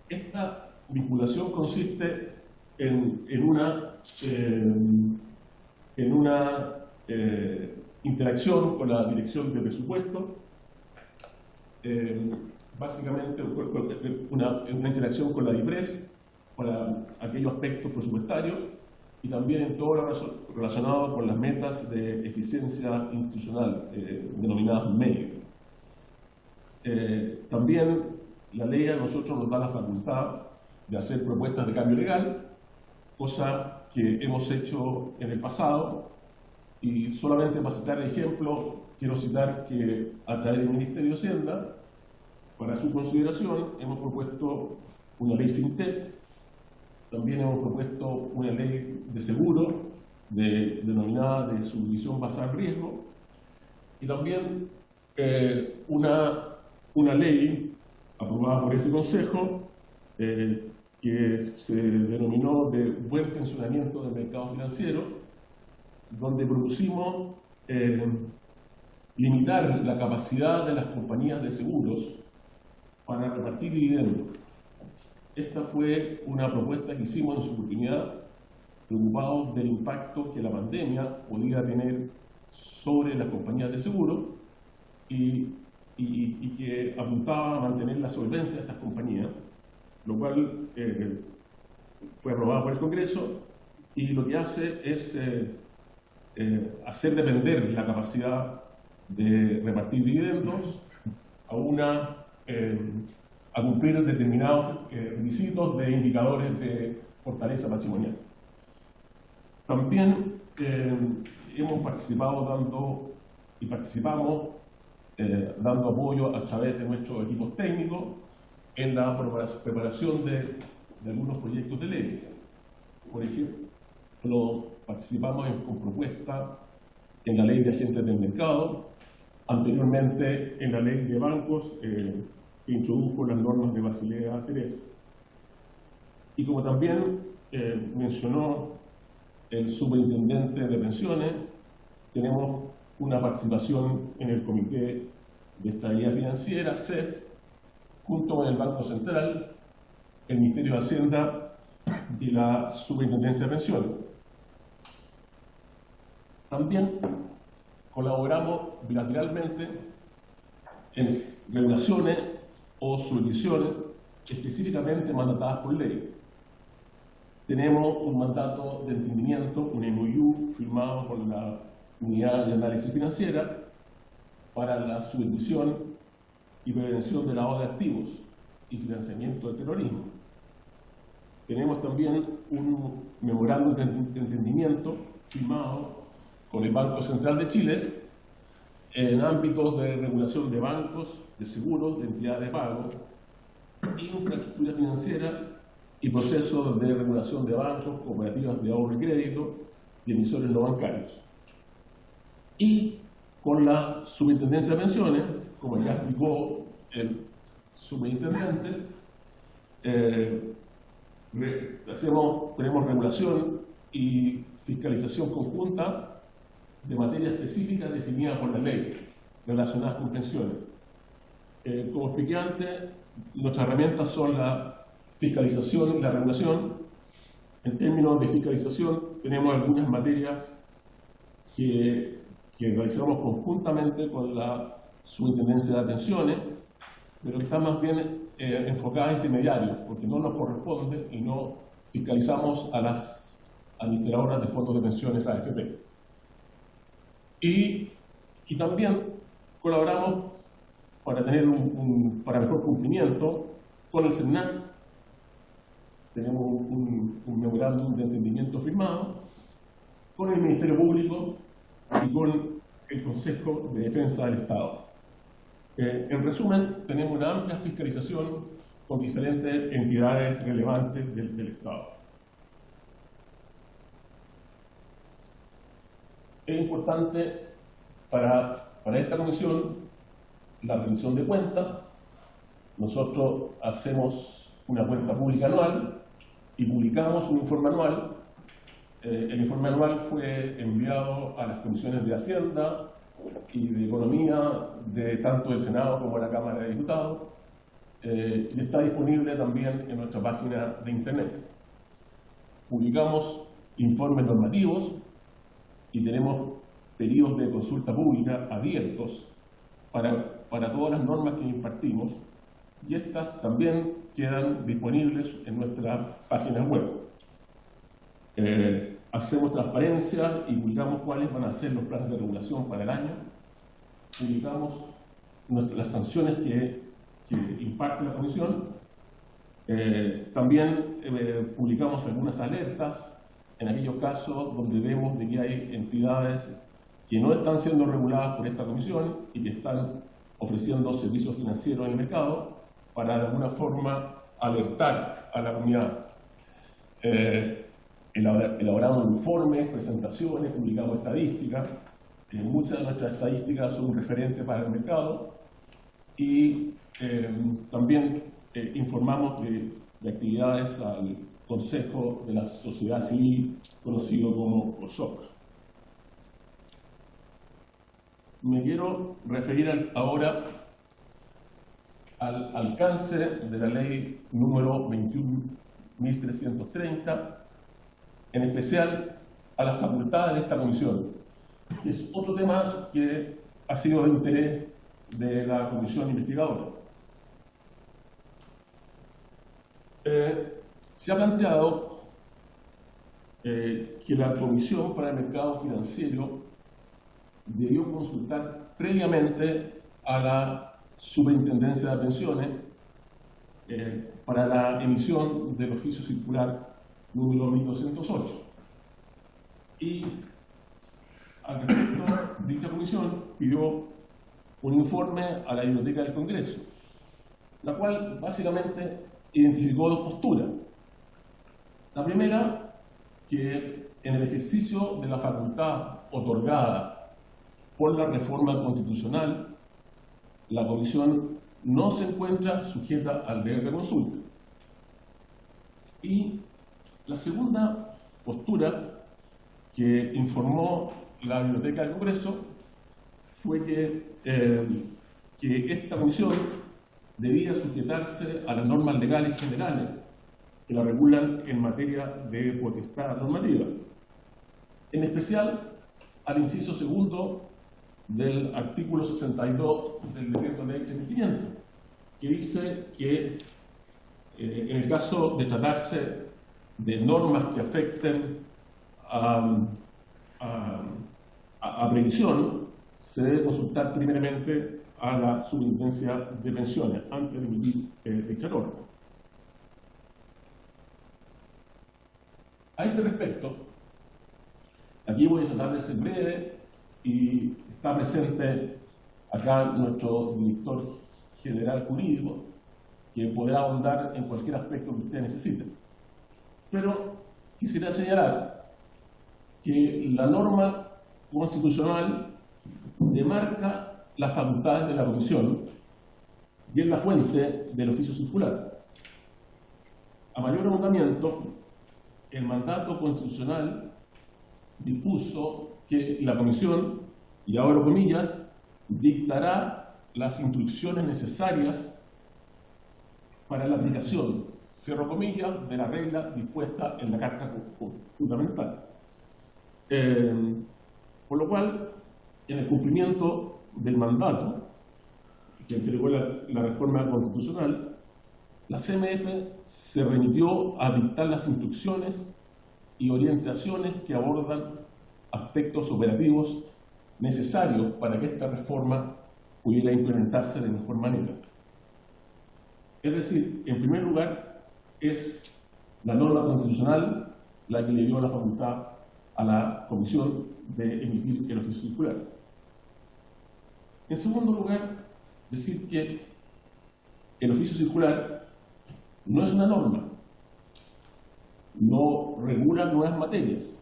Esta vinculación consiste en una interacción con la Dirección de Presupuesto, básicamente una interacción con la DIPRES, para aquellos aspectos presupuestarios, y también en todo lo relacionado con las metas de eficiencia institucional, denominadas MEI. También la ley a nosotros nos da la facultad de hacer propuestas de cambio legal, cosa que hemos hecho en el pasado, y solamente para citar el ejemplo, quiero citar que a través del Ministerio de Hacienda, para su consideración, hemos propuesto una ley FinTech. También hemos propuesto una ley de seguro denominada de subdivisión basada en riesgo, y también una ley aprobada por ese Consejo que se denominó de buen funcionamiento del mercado financiero, donde propusimos limitar la capacidad de las compañías de seguros para repartir dividendos. Esta fue una propuesta que hicimos en su oportunidad, preocupados del impacto que la pandemia podía tener sobre las compañías de seguro y que apuntaba a mantener la solvencia de estas compañías, lo cual fue aprobado por el Congreso, y lo que hace es hacer depender la capacidad de repartir dividendos a cumplir determinados requisitos de indicadores de fortaleza patrimonial. También hemos participado participamos dando apoyo a través de nuestros equipos técnicos en la preparación de algunos proyectos de ley. Por ejemplo, participamos con propuestas en la ley de agentes del mercado, anteriormente en la ley de bancos que introdujo las normas de Basilea III. Y como también mencionó el superintendente de pensiones, tenemos una participación en el Comité de Estabilidad Financiera, CEF, junto con el Banco Central, el Ministerio de Hacienda y la Superintendencia de Pensiones. También colaboramos bilateralmente en regulaciones o supervisiones específicamente mandatadas por ley. Tenemos un mandato de entendimiento, un MOU firmado por la Unidad de Análisis Financiera para la supervisión y prevención de lavado de activos y financiamiento del terrorismo. Tenemos también un memorándum de entendimiento firmado con el Banco Central de Chile en ámbitos de regulación de bancos, de seguros, de entidades de pago, infraestructura financiera y procesos de regulación de bancos, cooperativas de ahorro y crédito y emisores no bancarios. Y con la Superintendencia de Pensiones, como ya explicó el superintendente, tenemos regulación y fiscalización conjunta de materia específica definida por la ley relacionadas con pensiones. Como expliqué antes, nuestras herramientas son la fiscalización y la regulación. En términos de fiscalización, tenemos algunas materias que realizamos conjuntamente con la Superintendencia de Pensiones, pero que están más bien enfocadas a intermediarios, porque no nos corresponde y no fiscalizamos a las administradoras de fondos de pensiones AFP. Y también colaboramos para tener para mejor cumplimiento con el CERNAC. Tenemos un memorándum de entendimiento firmado con el Ministerio Público y con el Consejo de Defensa del Estado. En resumen, tenemos una amplia fiscalización con diferentes entidades relevantes del Estado. Es importante para esta comisión la rendición de cuentas. Nosotros hacemos una cuenta pública anual y publicamos un informe anual. El informe anual fue enviado a las comisiones de Hacienda y de Economía de tanto del Senado como de la Cámara de Diputados y está disponible también en nuestra página de Internet. Publicamos informes normativos y tenemos periodos de consulta pública abiertos para todas las normas que impartimos, y estas también quedan disponibles en nuestra página web. Hacemos transparencia y publicamos cuáles van a ser los planes de regulación para el año. Publicamos las sanciones que imparte la Comisión. También publicamos algunas alertas en aquellos casos donde vemos de que hay entidades que no están siendo reguladas por esta Comisión y que están ofreciendo servicios financieros en el mercado, para de alguna forma alertar a la comunidad. Elaboramos informes, presentaciones, publicamos estadísticas. Muchas de nuestras estadísticas son un referente para el mercado y también informamos de actividades al Consejo de la Sociedad Civil, conocido como COSOC. Me quiero referir ahora al alcance de la ley número 21.330, en especial a las facultades de esta comisión. Es otro tema que ha sido de interés de la comisión investigadora. Se ha planteado que la Comisión para el Mercado Financiero debió consultar previamente a la Superintendencia de Pensiones para la emisión del oficio circular número 1208. Y al respecto, dicha comisión pidió un informe a la Biblioteca del Congreso, la cual básicamente identificó dos posturas. La primera, que en el ejercicio de la facultad otorgada por la reforma constitucional, la comisión no se encuentra sujeta al deber de consulta. Y la segunda postura que informó la Biblioteca del Congreso fue que esta comisión debía sujetarse a las normas legales generales que la regulan en materia de potestad normativa, en especial al inciso segundo del artículo 62 del decreto ley 3500, que dice que en el caso de tratarse de normas que afecten a previsión, se debe consultar primeramente a la Superintendencia de Pensiones antes de emitir dicha norma. A este respecto, aquí voy a tratar de ser breve y está presente acá nuestro director general jurídico, que podrá ahondar en cualquier aspecto que usted necesite. Pero quisiera señalar que la norma constitucional demarca las facultades de la comisión y es la fuente del oficio circular. A mayor ahondamiento, el mandato constitucional dispuso que la comisión, y abro comillas, dictará las instrucciones necesarias para la aplicación, cierro comillas, de la regla dispuesta en la Carta Fundamental. Por lo cual, en el cumplimiento del mandato que entregó la reforma constitucional, la CMF se remitió a dictar las instrucciones y orientaciones que abordan aspectos operativos necesarios para que esta reforma pudiera implementarse de mejor manera. Es decir, en primer lugar, es la norma constitucional la que le dio la facultad a la comisión de emitir el oficio circular. En segundo lugar, decir que el oficio circular no es una norma, no regula nuevas materias,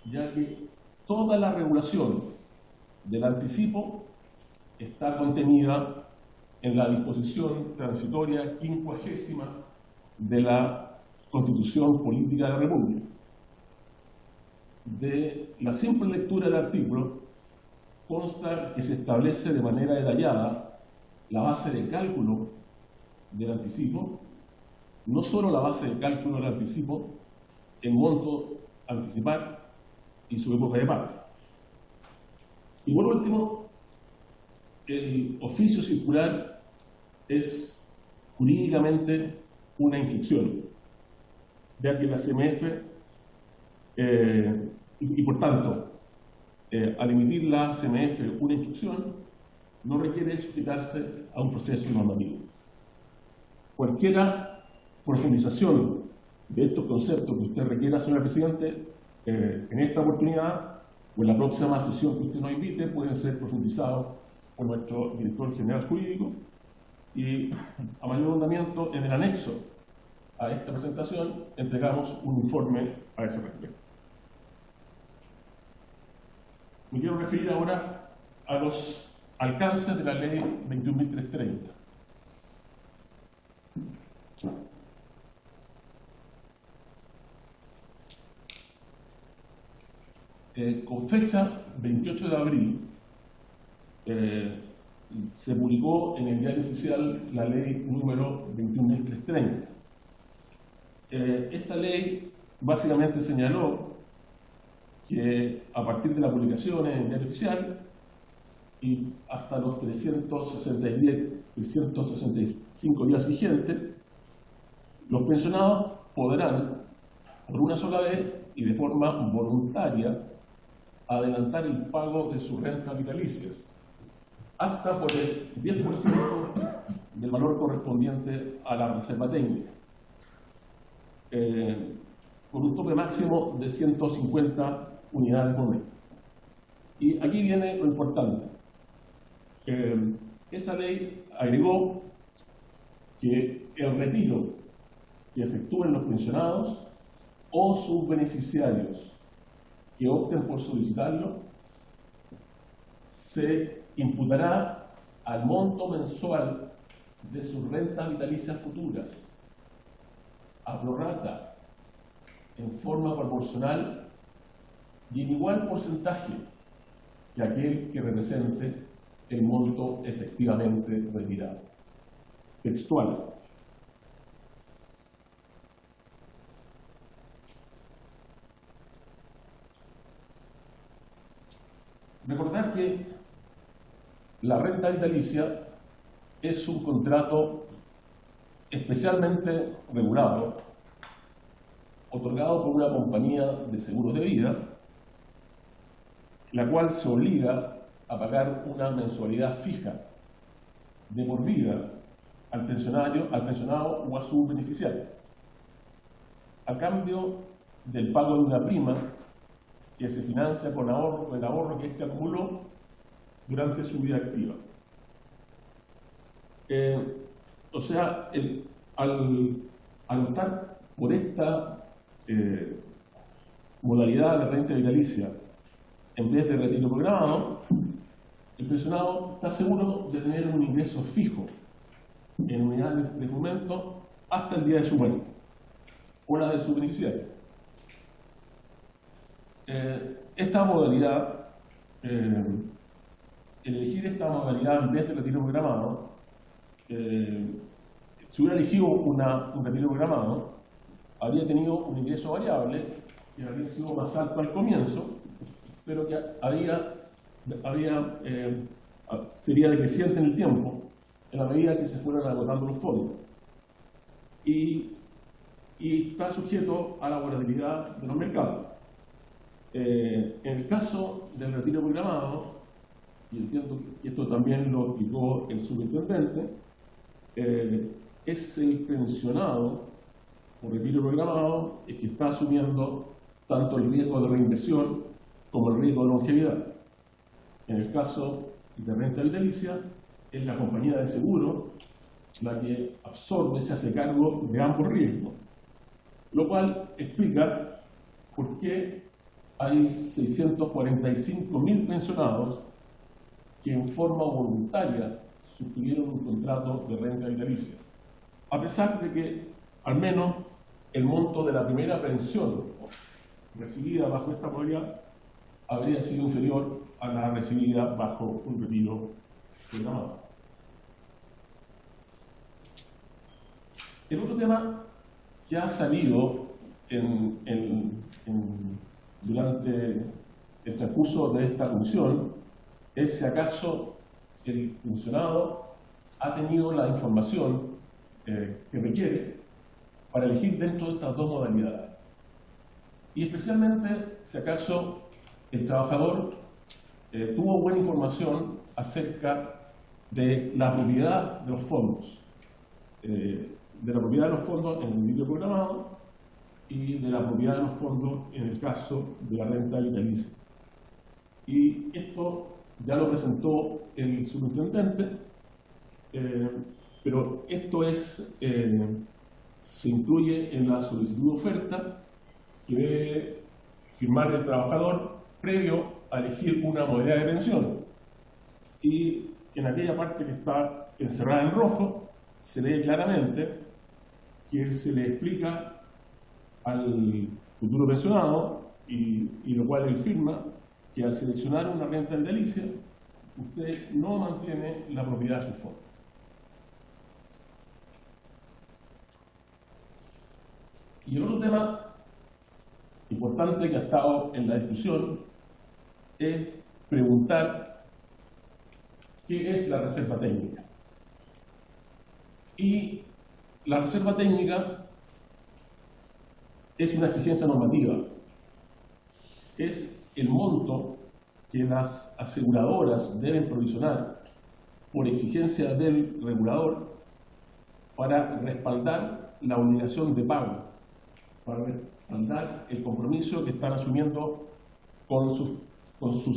ya que toda la regulación del anticipo está contenida en la disposición transitoria 50ª de la Constitución Política de la República. De la simple lectura del artículo consta que se establece de manera detallada la base de cálculo del anticipo, no solo la base de cálculo del anticipo, el monto a anticipar y su época de pago. Y por último, el oficio circular es jurídicamente una instrucción, ya que la CMF y por tanto, al emitir la CMF una instrucción, no requiere sujetarse a un proceso normativo. Cualquiera profundización de estos conceptos que usted requiera, señora Presidente, en esta oportunidad o en la próxima sesión que usted nos invite, pueden ser profundizados por nuestro director general jurídico, y a mayor ahondamiento, en el anexo a esta presentación entregamos un informe a ese respecto. Me quiero referir ahora a los alcances de la ley 21.330. Con fecha 28 de abril se publicó en el Diario Oficial la ley número 21.330. Esta ley básicamente señaló que a partir de la publicación en el Diario Oficial y hasta los 365 días siguientes, los pensionados podrán, por una sola vez y de forma voluntaria, adelantar el pago de sus rentas vitalicias, hasta por el 10% del valor correspondiente a la reserva técnica, con un tope máximo de 150 unidades por mes. Y aquí viene lo importante. Esa ley agregó que el retiro que efectúen los pensionados o sus beneficiarios que opten por solicitarlo se imputará al monto mensual de sus rentas vitalicias futuras, a prorrata, en forma proporcional y en igual porcentaje que aquel que represente el monto efectivamente retirado. Textual. Recordar que la renta vitalicia es un contrato especialmente regulado, otorgado por una compañía de seguros de vida, la cual se obliga a pagar una mensualidad fija de por vida al pensionado o a su beneficiario, a cambio del pago de una prima que se financia con el ahorro que éste acumuló durante su vida activa. O sea, al optar por esta modalidad de renta vitalicia en vez de retiro programado, el pensionado está seguro de tener un ingreso fijo en unidades de fomento hasta el día de su muerte o la de su beneficiario. Esta modalidad, elegir esta modalidad en vez de retiro programado, si hubiera elegido un retiro programado, habría tenido un ingreso variable que habría sido más alto al comienzo, pero que sería decreciente en el tiempo en la medida que se fueran agotando los fondos. Y está sujeto a la volatilidad de los mercados. En el caso del retiro programado, y entiendo que esto también lo explicó el subintendente, es el pensionado por retiro programado el que está asumiendo tanto el riesgo de reinversión como el riesgo de longevidad. En el caso de renta vitalicia, es la compañía de seguro la que absorbe, se hace cargo de ambos riesgos, lo cual explica por qué hay 645.000 pensionados que en forma voluntaria suscribieron un contrato de renta vitalicia, a pesar de que al menos el monto de la primera pensión recibida bajo esta modalidad habría sido inferior a la recibida bajo un retiro programado. El otro tema que ha salido durante el transcurso de esta comisión es si acaso el pensionado ha tenido la información que requiere para elegir dentro de estas dos modalidades. Y especialmente si acaso el trabajador tuvo buena información acerca de la propiedad de los fondos, en el retiro programado y de la propiedad de los fondos en el caso de la renta vitalicia. Y esto ya lo presentó el subintendente, pero esto se incluye en la solicitud de oferta que debe firmar el trabajador previo a elegir una modalidad de pensión. Y en aquella parte que está encerrada en rojo, se lee claramente que se le explica al futuro pensionado, y lo cual él firma, que al seleccionar una renta vitalicia, usted no mantiene la propiedad de sus fondos. Y el otro tema importante que ha estado en la discusión es preguntar qué es la reserva técnica. Y la reserva técnica es una exigencia normativa. Es el monto que las aseguradoras deben provisionar por exigencia del regulador para respaldar la obligación de pago, para respaldar el compromiso que están asumiendo con sus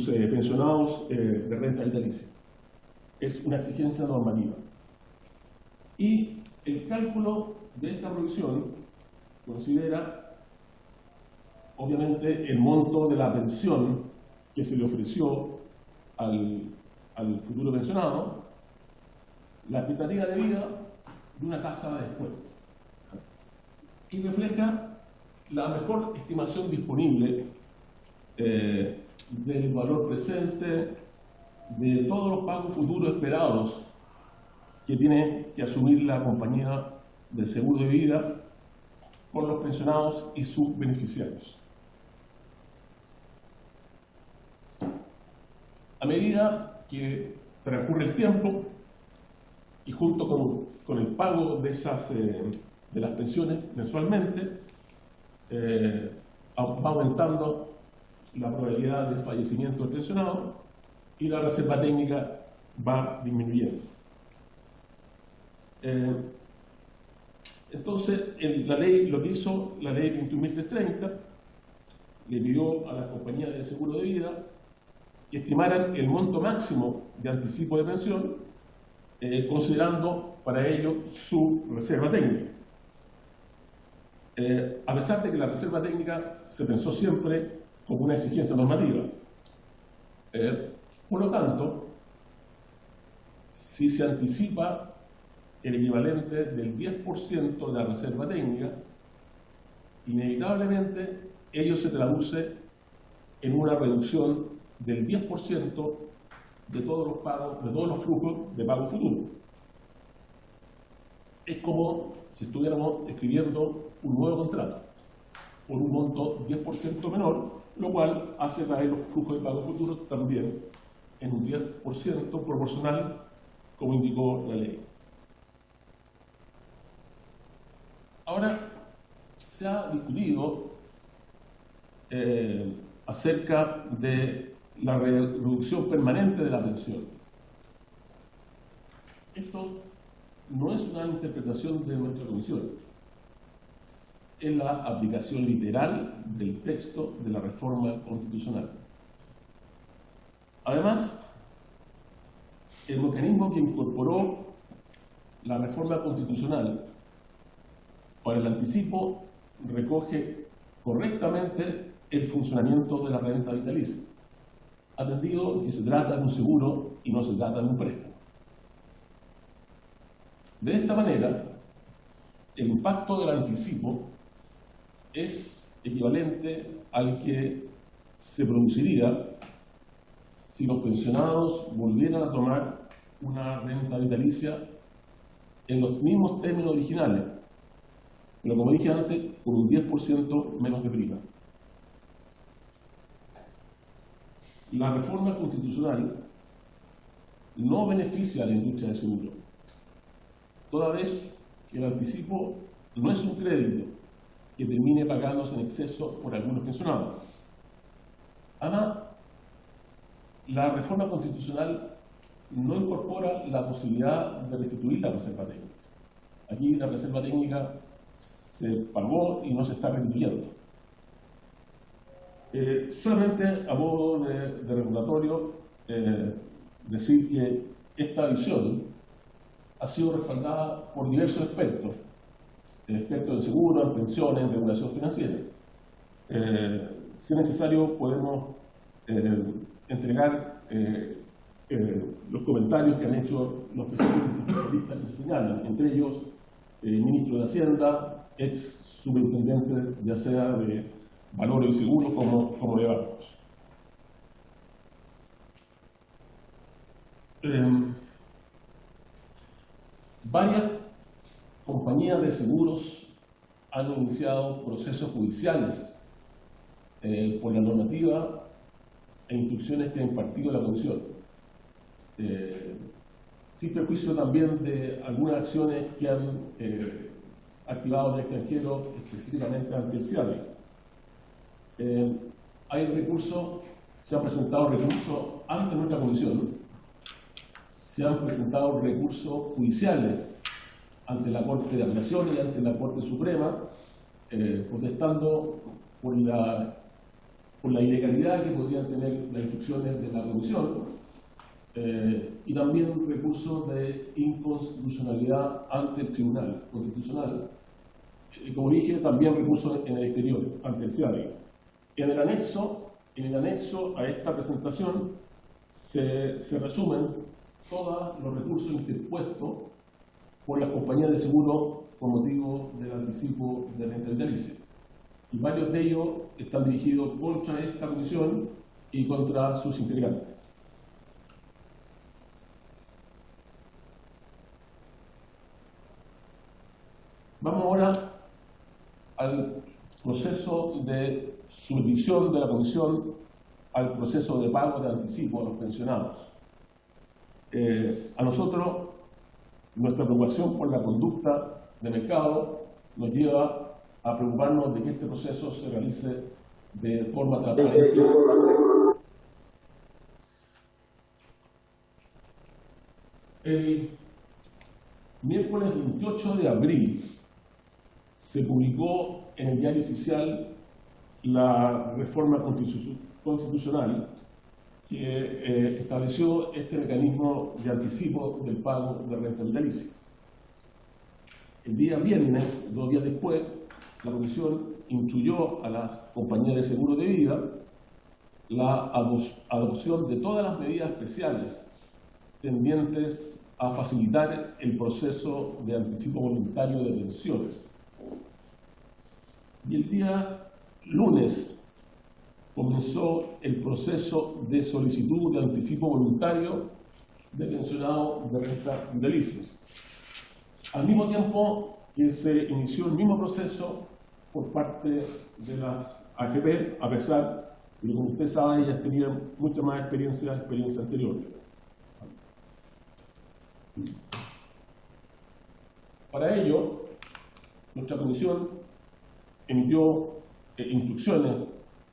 pensionados de renta vitalicia. Es una exigencia normativa. Y el cálculo de esta provisión considera, obviamente, el monto de la pensión que se le ofreció al futuro pensionado, la expectativa de vida de una tasa de descuento. Y refleja la mejor estimación disponible del valor presente, de todos los pagos futuros esperados que tiene que asumir la compañía de seguro de vida con los pensionados y sus beneficiarios. A medida que transcurre el tiempo y junto con el pago de las pensiones mensualmente, va aumentando la probabilidad de fallecimiento del pensionado y la reserva técnica va disminuyendo. Entonces, la ley, lo que hizo la ley 21.330, le pidió a las compañías de seguro de vida que estimaran el monto máximo de anticipo de pensión, considerando para ello su reserva técnica. A pesar de que la reserva técnica se pensó siempre como una exigencia normativa. Por lo tanto, si se anticipa el equivalente del 10% de la reserva técnica, inevitablemente ello se traduce en una reducción del 10% de todos los pagos, de todos los flujos de pago futuro. Es como si estuviéramos escribiendo un nuevo contrato por un monto 10% menor, lo cual hace caer los flujos de pago futuro también en un 10% proporcional, como indicó la ley. Ahora, se ha discutido acerca de la reducción permanente de la pensión. Esto no es una interpretación de nuestra comisión, es la aplicación literal del texto de la reforma constitucional. Además, el mecanismo que incorporó la reforma constitucional para el anticipo recoge correctamente el funcionamiento de la renta vitalicia, atendido que se trata de un seguro y no se trata de un préstamo. De esta manera, el impacto del anticipo es equivalente al que se produciría si los pensionados volvieran a tomar una renta vitalicia en los mismos términos originales, pero como dije antes, con un 10% menos de prima. La reforma constitucional no beneficia a la industria del seguro, toda vez que el anticipo no es un crédito que termine pagándose en exceso por algunos pensionados. Además, la reforma constitucional no incorpora la posibilidad de restituir la reserva técnica. Aquí la reserva técnica se pagó y no se está restituyendo. Solamente a modo de recordatorio, decir que esta visión ha sido respaldada por diversos expertos en seguros, en pensiones, en regulación financiera. Si es necesario, podemos entregar los comentarios que han hecho los especialistas que se señalan, entre ellos el ministro de Hacienda, ex superintendente ya sea de valores y seguros como de bancos. Varias compañías de seguros han iniciado procesos judiciales por la normativa e instrucciones que ha impartido la Comisión, sin perjuicio también de algunas acciones que han activado en el extranjero, específicamente ante el CIADI. Hay recursos se han presentado recursos ante nuestra comisión, se han presentado recursos judiciales ante la Corte de Apelaciones y ante la Corte Suprema, protestando por la ilegalidad que podrían tener las instrucciones de la comisión, y también recursos de inconstitucionalidad ante el Tribunal Constitucional. Como dije, también recursos en el exterior, ante el CIADE. En el anexo a esta presentación se resumen todos los recursos interpuestos por las compañías de seguro con motivo del anticipo de renta vitalicia. Y varios de ellos están dirigidos contra esta comisión y contra sus integrantes. Vamos ahora al proceso de subdivisión de la comisión, al proceso de pago de anticipo a los pensionados. A nosotros, nuestra preocupación por la conducta de mercado nos lleva a preocuparnos de que este proceso se realice de forma transparente. El miércoles 28 de abril se publicó en el Diario Oficial la reforma constitucional que estableció este mecanismo de anticipo del pago de renta vitalicia. El día viernes, 2 días después, la Comisión instruyó a las compañías de seguro de vida la adopción de todas las medidas especiales tendientes a facilitar el proceso de anticipo voluntario de pensiones. Y el día lunes comenzó el proceso de solicitud de anticipo voluntario de pensionados de renta vitalicia. Al mismo tiempo que se inició el mismo proceso por parte de las AFP, a pesar de que, como usted sabe, ellas tenían mucha más experiencia anterior. Para ello, nuestra comisión emitió instrucciones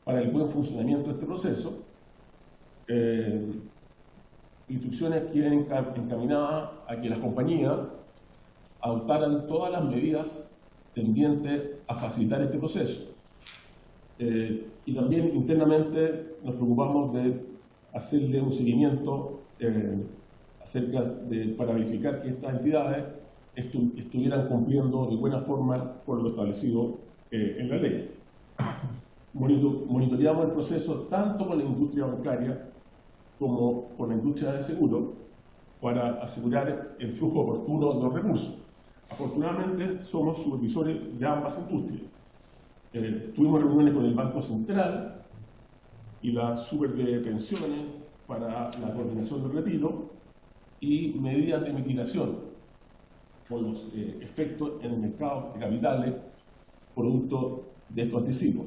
para el buen funcionamiento de este proceso, instrucciones que eran encaminadas a que las compañías adoptaran todas las medidas tendientes a facilitar este proceso. Y también internamente nos preocupamos de hacerle un seguimiento para verificar que estas entidades estuvieran cumpliendo de buena forma con lo establecido en la ley. Monitoreamos el proceso tanto con la industria bancaria como con la industria del seguro para asegurar el flujo oportuno de los recursos. Afortunadamente, somos supervisores de ambas industrias. Tuvimos reuniones con el Banco Central y la Super de Pensiones para la coordinación del retiro y medidas de mitigación por los efectos en el mercado de capitales producto de estos anticipos.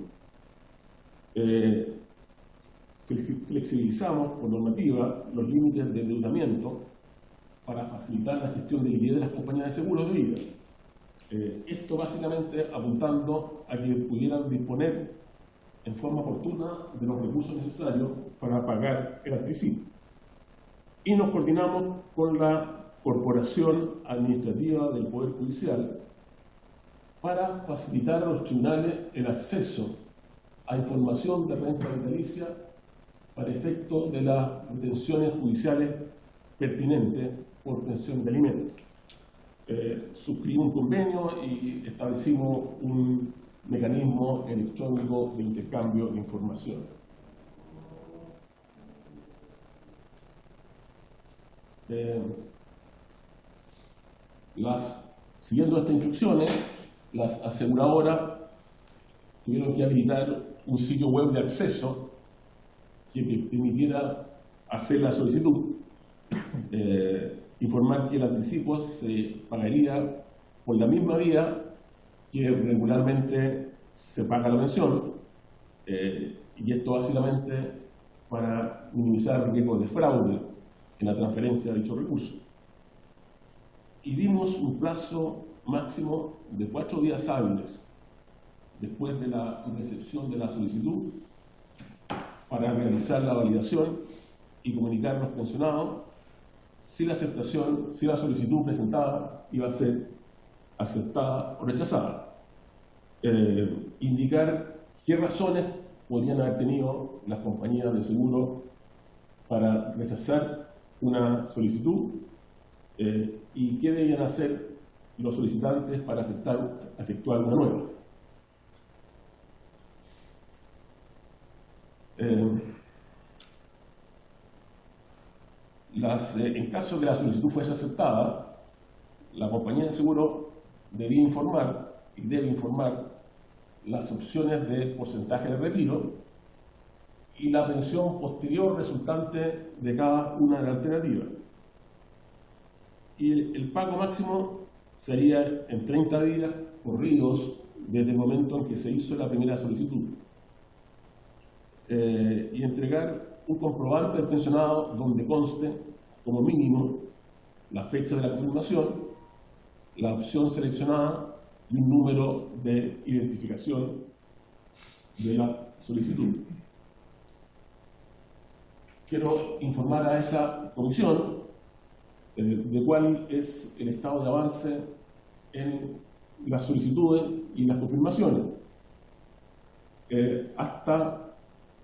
Flexibilizamos por normativa los límites de endeudamiento para facilitar la gestión de liquidez de las compañías de seguros de vida. Esto básicamente apuntando a que pudieran disponer en forma oportuna de los recursos necesarios para pagar el anticipo. Y nos coordinamos con la Corporación Administrativa del Poder Judicial para facilitar a los tribunales el acceso a información de renta vitalicia para efecto de las retenciones judiciales pertinentes por pensión de alimentos. Suscribimos un convenio y establecimos un mecanismo electrónico de intercambio de información. Siguiendo estas instrucciones, las aseguradoras tuvieron que habilitar un sitio web de acceso que permitiera hacer la solicitud, informar que el anticipo se pagaría por la misma vía que regularmente se paga la pensión, y esto básicamente para minimizar el riesgo de fraude en la transferencia de dichos recursos. Y dimos un plazo máximo de 4 días hábiles después de la recepción de la solicitud para realizar la validación y comunicar a los pensionados si la solicitud presentada iba a ser aceptada o rechazada. Indicar qué razones podrían haber tenido las compañías de seguro para rechazar una solicitud y qué debían hacer los solicitantes para efectuar una nueva. En caso de que la solicitud fuese aceptada, la compañía de seguro debía informar y debe informar las opciones de porcentaje de retiro y la pensión posterior resultante de cada una de las alternativas. Y el pago máximo sería en 30 días corridos desde el momento en que se hizo la primera solicitud. Y entregar un comprobante al pensionado donde conste como mínimo la fecha de la confirmación, la opción seleccionada y un número de identificación de la solicitud. Quiero informar a esa comisión de cuál es el estado de avance en las solicitudes y las confirmaciones. Hasta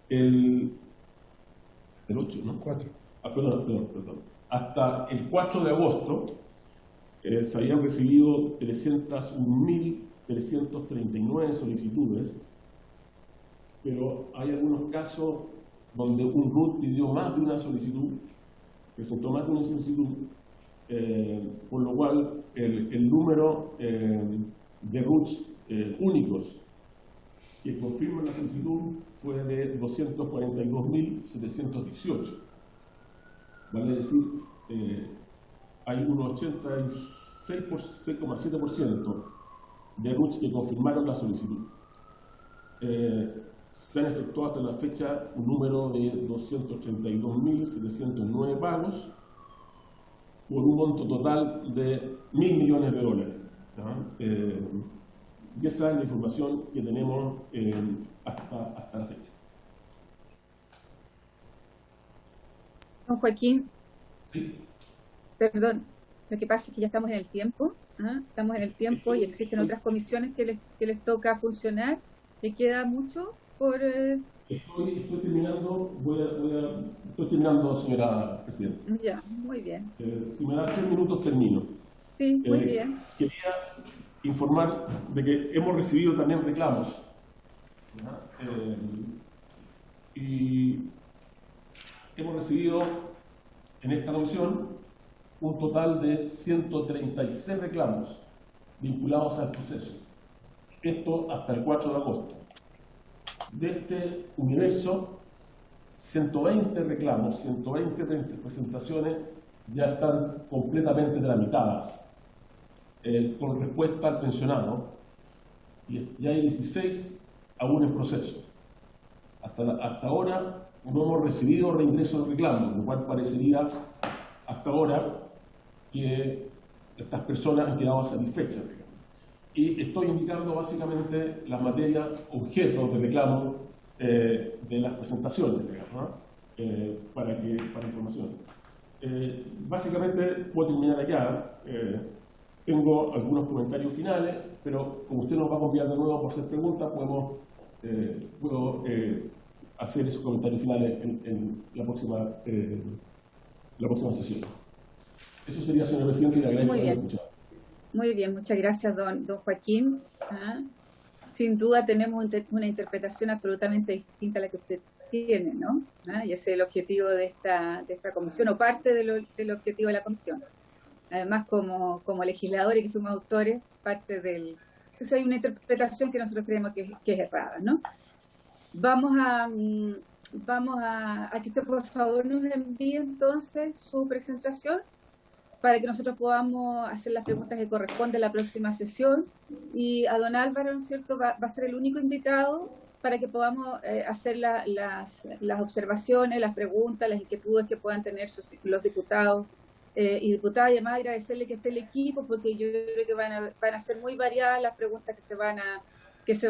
el 8, ¿no? 4. Perdón. Hasta el 4 de agosto se habían recibido 301.339 solicitudes, pero hay algunos casos donde un RUT pidió más de una solicitud, presentó más de una solicitud, por lo cual el número de RUTs únicos que confirman la solicitud fue de 242.718. Vale decir, hay un 86,7% de RUTs que confirmaron la solicitud. Se han efectuado hasta la fecha un número de 282.709 pagos por un monto total de $1.000 millones. Y esa es la información que tenemos hasta la fecha. Don Joaquín, Sí. perdón, lo que pasa es que ya estamos en el tiempo, estamos en el tiempo y existen otras comisiones que les toca funcionar. ¿Le queda mucho por...? Estoy terminando, estoy terminando, señora presidenta. Ya, muy bien. Si me da 3 minutos termino. Sí, muy bien. Quería informar de que hemos recibido también reclamos. Y hemos recibido en esta comisión un total de 136 reclamos vinculados al proceso. Esto hasta el 4 de agosto. De este universo, 120 reclamos, 120 presentaciones ya están completamente tramitadas con respuesta al pensionado y hay 16 aún en proceso. Hasta ahora no hemos recibido reingreso de reclamos, lo cual parecería hasta ahora que estas personas han quedado satisfechas. Y estoy indicando básicamente las materias objetos de reclamo de las presentaciones, para información. Básicamente puedo terminar acá. Tengo algunos comentarios finales, pero como usted nos va a confiar de nuevo por hacer preguntas, puedo hacer esos comentarios finales en la próxima sesión. Eso sería, señor presidente, y le agradezco haber escuchado. Muy bien, muchas gracias, don Joaquín. Sin duda tenemos una interpretación absolutamente distinta a la que usted tiene, ¿no? Y ese es el objetivo de esta comisión, o parte del objetivo de la comisión. Además, como legisladores que fuimos autores, parte del... Entonces hay una interpretación que nosotros creemos que es errada, ¿no? Vamos a que usted, por favor, nos envíe entonces su presentación para que nosotros podamos hacer las preguntas que corresponden a la próxima sesión. Y a don Álvaro, ¿no es cierto?, va a ser el único invitado para que podamos hacer las observaciones, las preguntas, las inquietudes que puedan tener los diputados y diputadas. Y además agradecerle que esté el equipo, porque yo creo que van a ser muy variadas las preguntas que se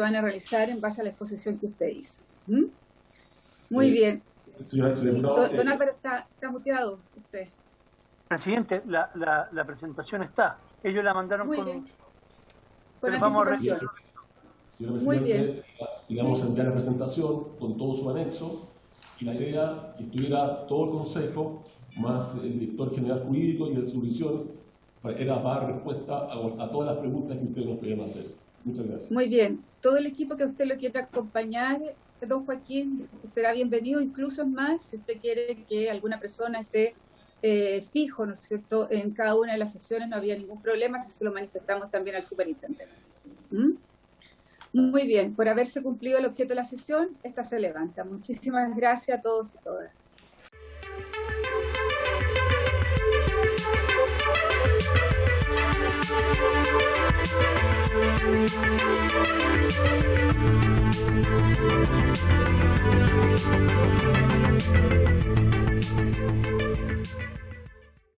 van a realizar en base a la exposición que usted hizo. Muy bien. Señor Don diputado, Álvaro, está muteado usted. Presidente, la presentación está. Ellos la mandaron Muy con... bien. Pero Con vamos a anticipación. señor Muy presidente, le vamos Sí. a enviar la presentación con todo su anexo y la idea que estuviera todo el Consejo, más el director general jurídico y de supervisión, era para dar respuesta a todas las preguntas que ustedes nos podían hacer. Muchas gracias. Muy bien. Todo el equipo que usted lo quiera acompañar, don Joaquín, será bienvenido. Incluso es más, si usted quiere que alguna persona esté fijo, ¿no es cierto?, en cada una de las sesiones, no había ningún problema si se lo manifestamos también al superintendente. Muy bien. Por haberse cumplido el objeto de la sesión, esta se levanta. Muchísimas gracias a todos y todas.